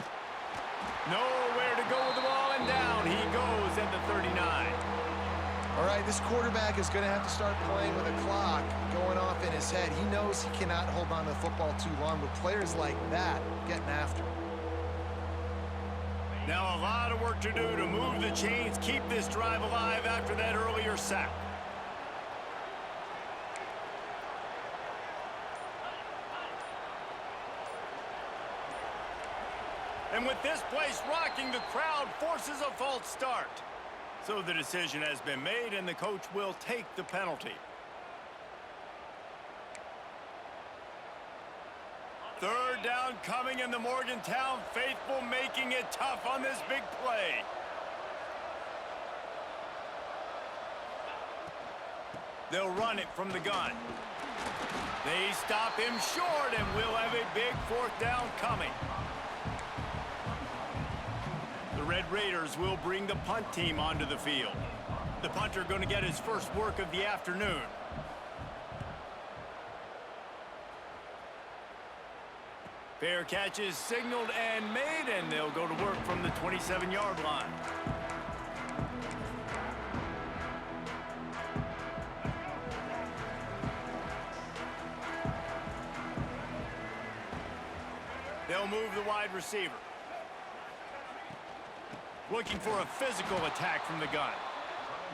Nowhere to go with the ball, and down he goes at the 39. All right, this quarterback is going to have to start playing with a clock going off in his head. He knows he cannot hold on to the football too long with players like that getting after him. Now a lot of work to do to move the chains, keep this drive alive after that earlier sack. And with this place rocking, the crowd forces a false start. So the decision has been made, and the coach will take the penalty. 3rd down coming, in the Morgantown faithful making it tough on this big play. They'll run it from the gun. They stop him short, and we'll have a big 4th down coming. The Red Raiders will bring the punt team onto the field. The punter going to get his first work of the afternoon. Fair catch is signaled and made, and they'll go to work from the 27-yard line. They'll move the wide receiver. Looking for a physical attack from the gun.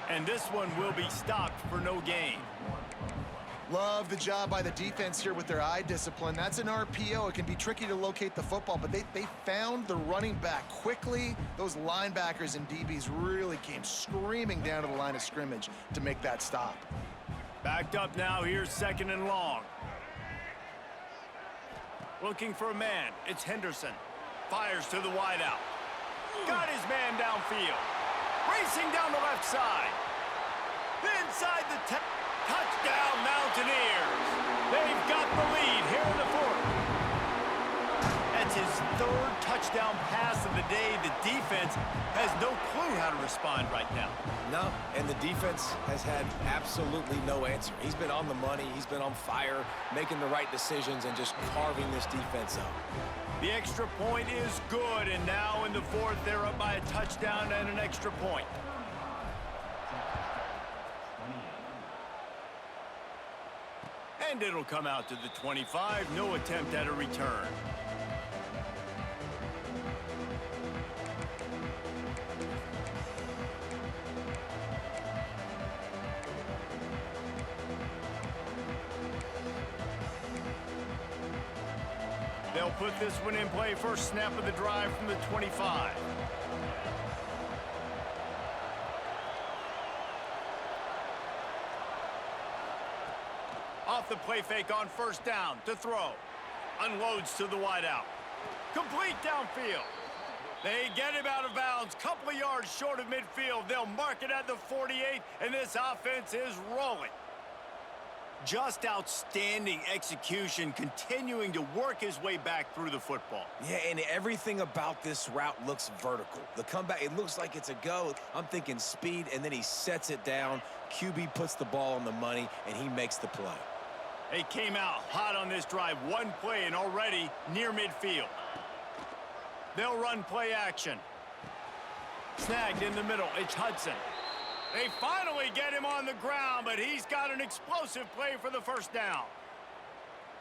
And this one will be stopped for no gain. Love the job by the defense here with their eye discipline. That's an RPO. It can be tricky to locate the football, but they found the running back quickly. Those linebackers and DBs really came screaming down to the line of scrimmage to make that stop. Backed up now, here's 2nd and long. Looking for a man, it's Henderson. Fires to the wideout. Got his man downfield. Racing down the left side. Inside the touchdown, Mountaineers. They've got the lead here in the 4th. That's his 3rd touchdown pass of the day. The defense has no clue how to respond right now. No, and the defense has had absolutely no answer. He's been on the money. He's been on fire, making the right decisions and just carving this defense up. The extra point is good, and now in the 4th, they're up by a touchdown and an extra point. And it'll come out to the 25. No attempt at a return. They'll put this one in play. First snap of the drive from the 25. Off the play fake on 1st down to throw. Unloads to the wideout. Complete downfield. They get him out of bounds. Couple of yards short of midfield. They'll mark it at the 48, and this offense is rolling. Just outstanding execution, continuing to work his way back through the football. Yeah, and everything about this route looks vertical. The comeback, it looks like it's a go. I'm thinking speed, and then he sets it down. QB puts the ball on the money, and he makes the play. They came out hot on this drive. One play and already near midfield. They'll run play action. Snagged in the middle. It's Hudson. They finally get him on the ground, but he's got an explosive play for the 1st down.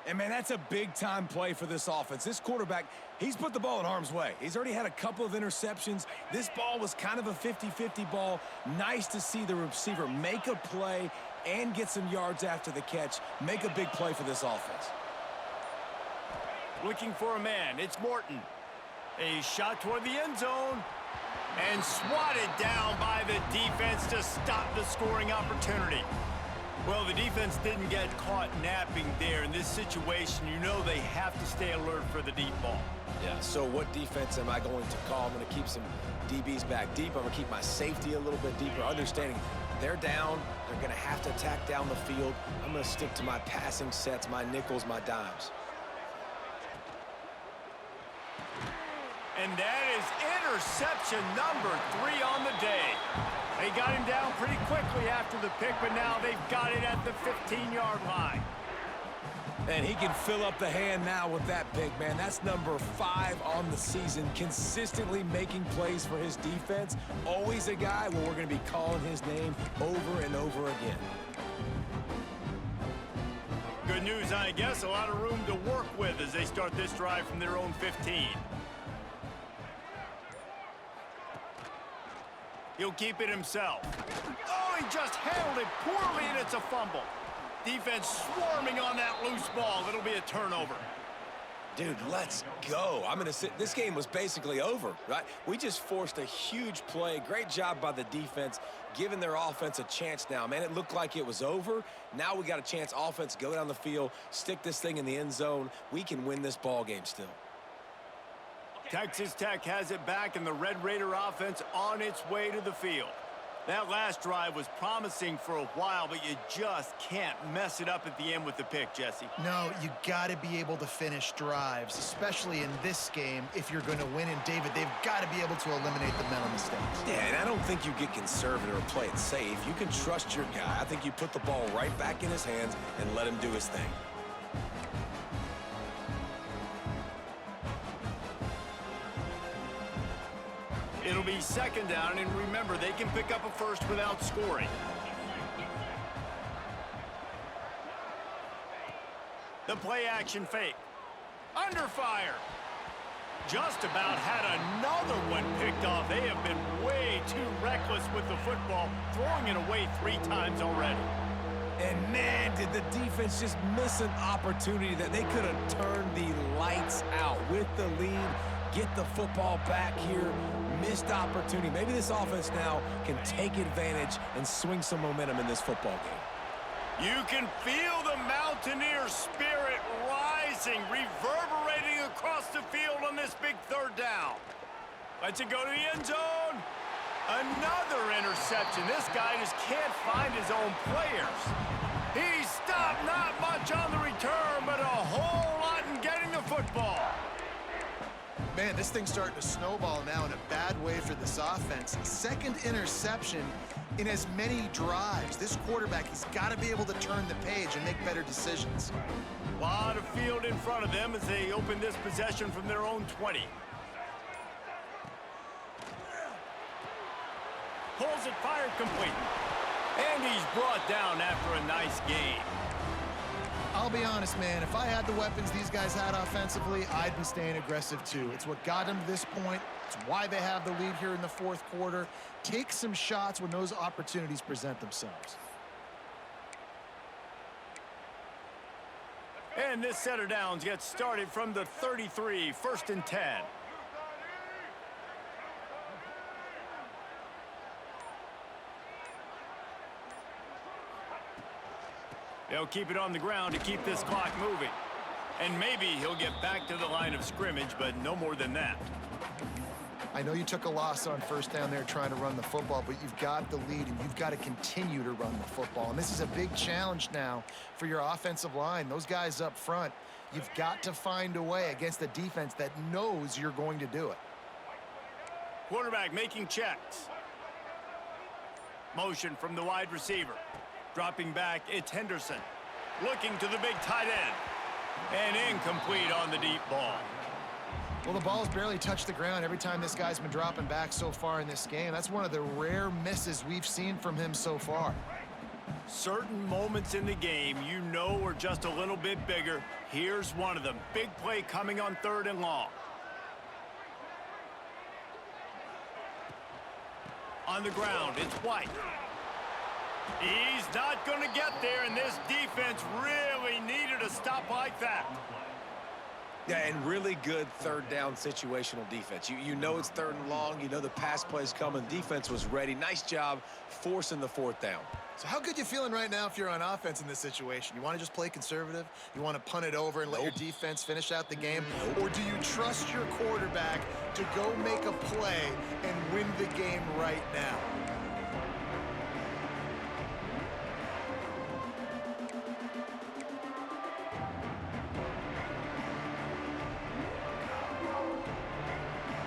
And, man, that's a big-time play for this offense. This quarterback, he's put the ball in harm's way. He's already had a couple of interceptions. This ball was kind of a 50-50 ball. Nice to see the receiver make a play and get some yards after the catch. Make a big play for this offense. Looking for a man. It's Morton. A shot toward the end zone. And swatted down by the defense to stop the scoring opportunity. Well, the defense didn't get caught napping there. In this situation, you know they have to stay alert for the deep ball. Yeah, so what defense am I going to call? I'm going to keep some DBs back deep. I'm going to keep my safety a little bit deeper, understanding they're down. They're going to have to attack down the field. I'm going to stick to my passing sets, my nickels, my dimes. And that is interception number 3 on the day. They got him down pretty quickly after the pick, but now they've got it at the 15-yard line. And he can fill up the hand now with that pick, man. That's number 5 on the season, consistently making plays for his defense. Always a guy where we're going to be calling his name over and over again. Good news, I guess. A lot of room to work with as they start this drive from their own 15. He'll keep it himself. Oh, he just handled it poorly, and it's a fumble. Defense swarming on that loose ball. It'll be a turnover. Dude, let's go. I'm going to sit. This game was basically over, right? We just forced a huge play. Great job by the defense, giving their offense a chance now. Man, it looked like it was over. Now we got a chance. Offense, go down the field, stick this thing in the end zone. We can win this ball game still. Texas Tech has it back, and the Red Raider offense on its way to the field. That last drive was promising for a while, but you just can't mess it up at the end with the pick, Jesse. No, you got to be able to finish drives, especially in this game if you're going to win. And, David, they've got to be able to eliminate the mental mistakes. Yeah, and I don't think you get conservative or play it safe. You can trust your guy. I think you put the ball right back in his hands and let him do his thing. It'll be 2nd down, and remember, they can pick up a first without scoring. The play action fake. Under fire. Just about had another one picked off. They have been way too reckless with the football, throwing it away 3 times already. And man, did the defense just miss an opportunity that they could have turned the lights out with the lead, get the football back here, missed opportunity. Maybe this offense now can take advantage and swing some momentum in this football game. You can feel the Mountaineer spirit rising, reverberating across the field on this big 3rd down. Lets it go to the end zone. Another interception. This guy just can't find his own players. He stopped, not much on the return, but a whole lot in getting the football. Man, this thing's starting to snowball now in a bad way for this offense. 2nd interception in as many drives. This quarterback, he's got to be able to turn the page and make better decisions. A lot of field in front of them as they open this possession from their own 20. Pulls it, fired complete. And he's brought down after a nice game. I'll be honest, man, if I had the weapons these guys had offensively, I'd be staying aggressive too. It's what got them to this point. It's why they have the lead here in the 4th quarter. Take some shots when those opportunities present themselves. And this set of downs gets started from the 33, 1st and 10. They'll keep it on the ground to keep this clock moving. And maybe he'll get back to the line of scrimmage, but no more than that. I know you took a loss on 1st down there trying to run the football, but you've got the lead, and you've got to continue to run the football. And this is a big challenge now for your offensive line. Those guys up front, you've got to find a way against a defense that knows you're going to do it. Quarterback making checks. Motion from the wide receiver. Dropping back, it's Henderson. Looking to the big tight end. And incomplete on the deep ball. Well, the ball's barely touched the ground every time this guy's been dropping back so far in this game. That's one of the rare misses we've seen from him so far. Certain moments in the game you know are just a little bit bigger. Here's one of them. Big play coming on 3rd and long. On the ground, it's White. He's not going to get there, and this defense really needed a stop like that. Yeah, and really good 3rd down situational defense. You know it's 3rd and long. You know the pass play's coming. Defense was ready. Nice job forcing the 4th down. So how good you feeling right now if you're on offense in this situation? You want to just play conservative? You want to punt it over and let your defense finish out the game? Or do you trust your quarterback to go make a play and win the game right now?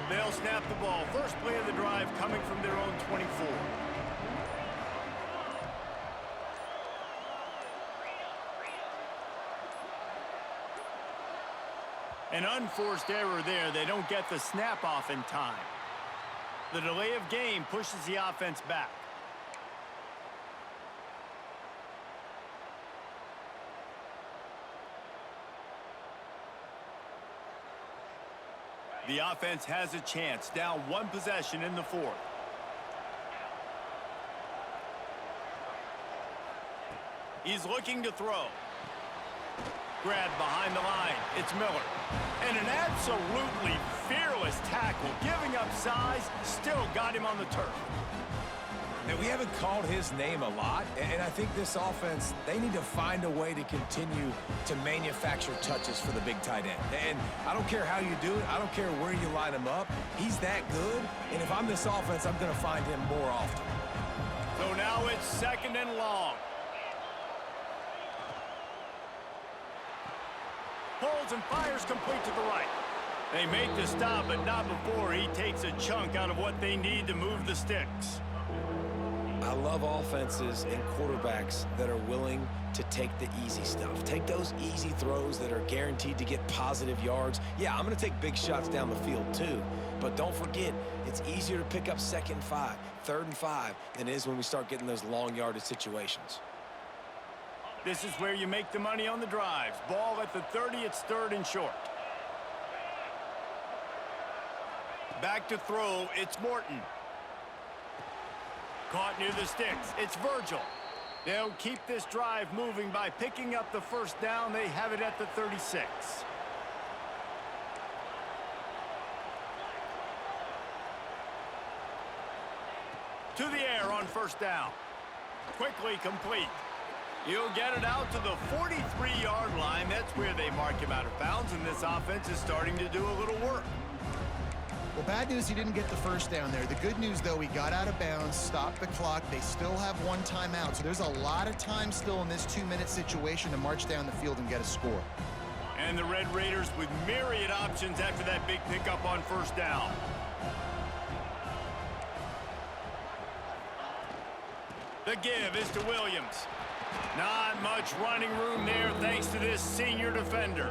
They'll snap the ball. First play of the drive coming from their own 24. An unforced error there. They don't get the snap off in time. The delay of game pushes the offense back. The offense has a chance, down 1 possession in the 4th. He's looking to throw. Grabbed behind the line. It's Miller. And an absolutely fearless tackle, giving up size, still got him on the turf. Now, we haven't called his name a lot, and I think this offense, they need to find a way to continue to manufacture touches for the big tight end. And I don't care how you do it. I don't care where you line him up. He's that good, and if I'm this offense, I'm going to find him more often. So now it's 2nd and long. Pulls and fires complete to the right. They make the stop, but not before he takes a chunk out of what they need to move the sticks. I love offenses and quarterbacks that are willing to take the easy stuff. Take those easy throws that are guaranteed to get positive yards. Yeah, I'm going to take big shots down the field too, but don't forget, it's easier to pick up 2nd and 5, 3rd and 5 than it is when we start getting those long yardage situations. This is where you make the money on the drives. Ball at the 30, it's 3rd and short. Back to throw, it's Morton. Caught near the sticks, it's Virgil. They'll keep this drive moving by picking up the first down. They have it at the 36. To the air on first down. Quickly complete. He'll get it out to the 43-yard line. That's where they mark him out of bounds, and this offense is starting to do a little work. Well, bad news, he didn't get the first down there. The good news, though, he got out of bounds, stopped the clock. They still have one timeout, so there's a lot of time still in this 2-minute situation to march down the field and get a score. And the Red Raiders with myriad options after that big pickup on first down. The give is to Williams. Not much running room there thanks to this senior defender.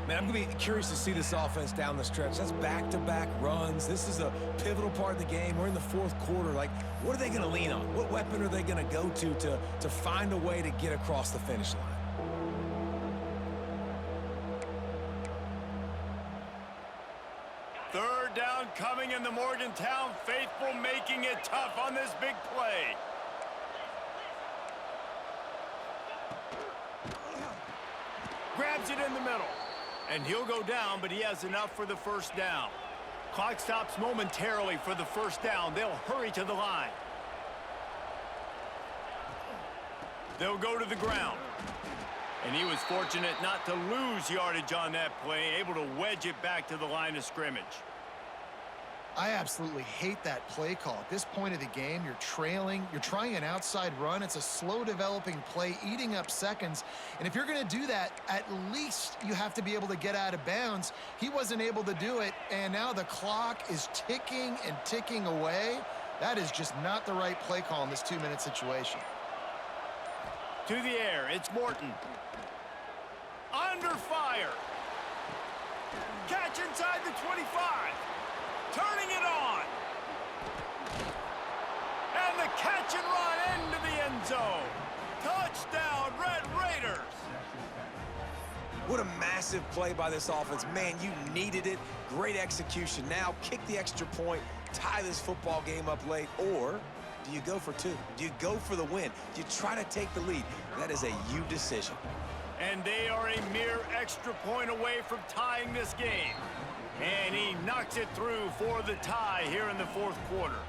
Man, I'm going to be curious to see this offense down the stretch. That's back-to-back runs. This is a pivotal part of the game. We're in the fourth quarter. Like, what are they going to lean on? What weapon are they going to go to find a way to get across the finish line? Third down coming, in the Morgantown faithful making it tough on this big play. Grabs it in the middle. And he'll go down, but he has enough for the first down. Clock stops momentarily for the first down. They'll hurry to the line. They'll go to the ground. And he was fortunate not to lose yardage on that play, able to wedge it back to the line of scrimmage. I absolutely hate that play call. At this point of the game, you're trailing, you're trying an outside run. It's a slow developing play, eating up seconds. And if you're going to do that, at least you have to be able to get out of bounds. He wasn't able to do it, and now the clock is ticking and ticking away. That is just not the right play call in this 2-minute situation. To the air, it's Morton. Under fire. Catch inside the 25. Turning it on. And the catch and run into the end zone. Touchdown, Red Raiders. What a massive play by this offense. Man, you needed it. Great execution. Now kick the extra point, tie this football game up late, or do you go for two? Do you go for the win? Do you try to take the lead? That is a you decision. And they are a mere extra point away from tying this game. And he knocks it through for the tie here in the fourth quarter.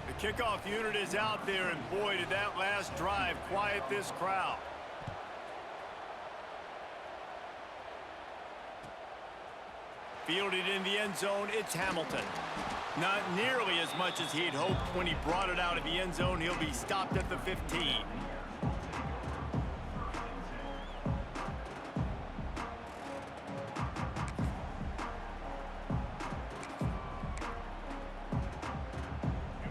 The kickoff unit is out there, and boy, did that last drive quiet this crowd. Fielded in the end zone, it's Hamilton. Not nearly as much as he'd hoped when he brought it out of the end zone. He'll be stopped at the 15.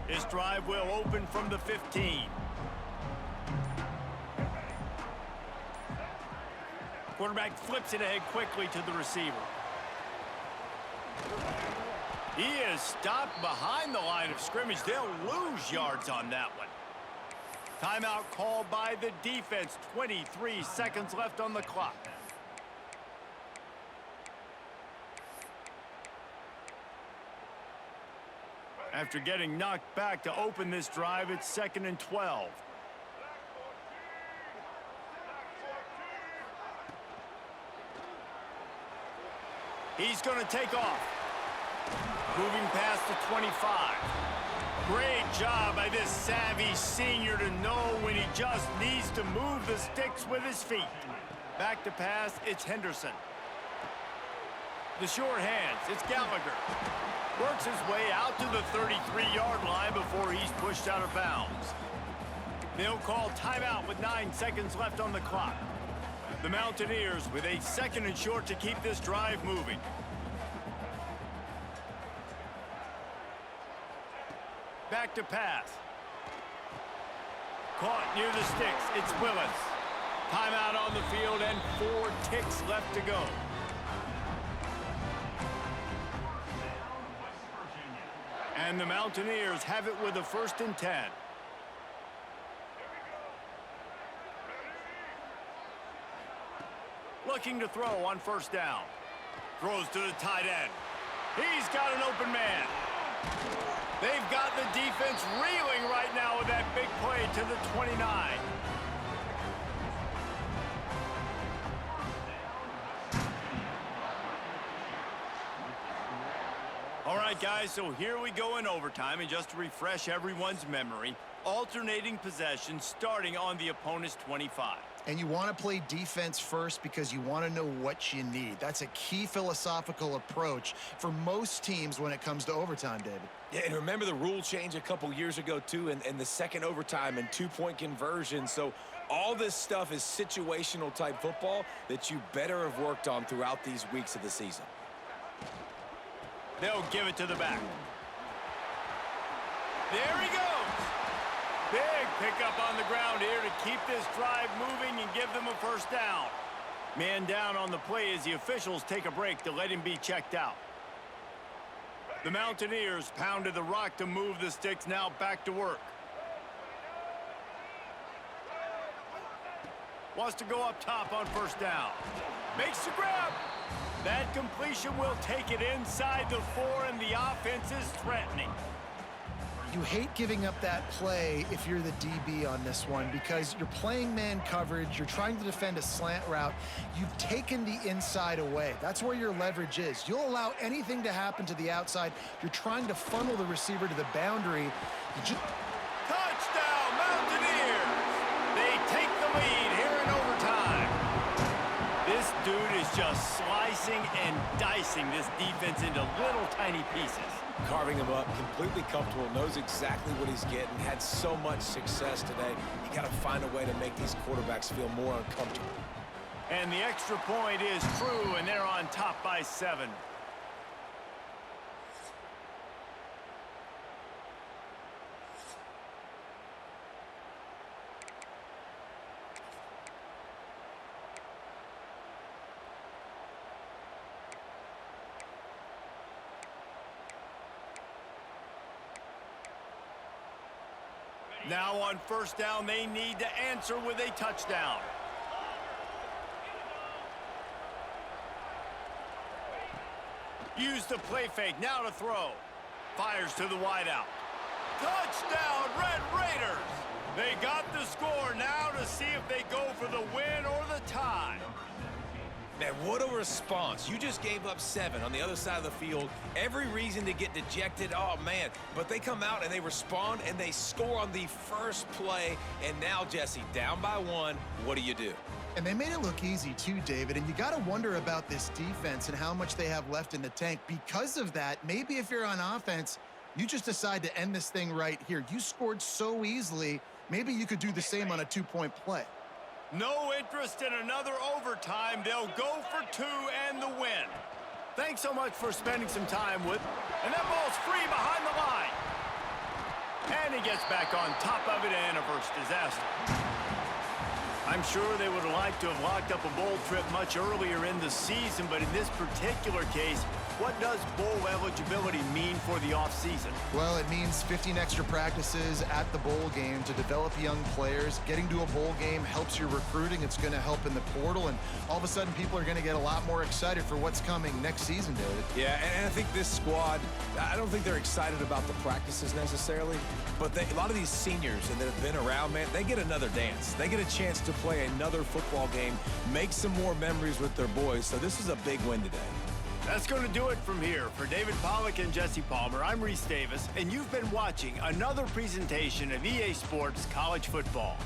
This drive will open from the 15. Quarterback flips it ahead quickly to the receiver. He is stopped behind the line of scrimmage. They'll lose yards on that one. Timeout called by the defense. 23 seconds left on the clock. After getting knocked back to open this drive, it's 2nd and 12. He's going to take off. Moving past the 25. Great job by this savvy senior to know when he just needs to move the sticks with his feet. Back to pass, it's Henderson. The short hands, it's Gallagher. Works his way out to the 33-yard line before he's pushed out of bounds. They'll call timeout with 9 seconds left on the clock. The Mountaineers with a 2nd and short to keep this drive moving. Back to pass. Caught near the sticks. It's Willis. Timeout on the field and 4 ticks left to go. And the Mountaineers have it with a 1st and 10. Looking to throw on first down. Throws to the tight end. He's got an open man. They've got the defense reeling right now with that big play to the 29. All right, guys, so here we go in overtime, and just to refresh everyone's memory, alternating possession starting on the opponent's 25. And you want to play defense first because you want to know what you need. That's a key philosophical approach for most teams when it comes to overtime, David. Yeah, and remember the rule change a couple years ago, too, and the second overtime and two-point conversion. So all this stuff is situational-type football that you better have worked on throughout these weeks of the season. They'll give it to the back. There he goes. Big pickup on the ground here to keep this drive moving and give them a first down. Man down on the play as the officials take a break to let him be checked out. The Mountaineers pounded the rock to move the sticks, now back to work. Wants to go up top on first down. Makes the grab. That completion will take it inside the 4, and the offense is threatening. You hate giving up that play if you're the DB on this one because you're playing man coverage, you're trying to defend a slant route, you've taken the inside away. That's where your leverage is. You'll allow anything to happen to the outside. You're trying to funnel the receiver to the boundary. Touchdown, Mountaineers! They take the lead here in overtime. This dude is just slicing and dicing this defense into little tiny pieces. Carving him up, completely comfortable, knows exactly what he's getting, had so much success today. You got to find a way to make these quarterbacks feel more uncomfortable. And the extra point is true, and they're on top by 7. Now on first down, they need to answer with a touchdown. Use the play fake, now to throw. Fires to the wideout. Touchdown, Red Raiders! They got the score, now to see if they go for the win or the tie. Man, what a response. You just gave up 7 on the other side of the field. Every reason to get dejected. Oh, man. But they come out and they respond and they score on the first play. And now, Jesse, down by 1, what do you do? And they made it look easy too, David. And you got to wonder about this defense and how much they have left in the tank. Because of that, maybe if you're on offense, you just decide to end this thing right here. You scored so easily, maybe you could do the same on a 2-point play. No interest in another overtime. They'll go for 2 and the win. Thanks so much for spending some time with. And that ball's free behind the line. And he gets back on top of it and averts disaster. I'm sure they would have liked to have locked up a bowl trip much earlier in the season, but in this particular case, what does bowl eligibility mean for the offseason? Well, it means 15 extra practices at the bowl game to develop young players. Getting to a bowl game helps your recruiting. It's going to help in the portal, and all of a sudden people are going to get a lot more excited for what's coming next season, David. Yeah, and I think this squad, I don't think they're excited about the practices necessarily, but a lot of these seniors that have been around, man, they get another dance. They get a chance to play another football game, make some more memories with their boys, so this is a big win today. That's going to do it from here. For David Pollack and Jesse Palmer, I'm Reese Davis, and you've been watching another presentation of EA Sports College Football.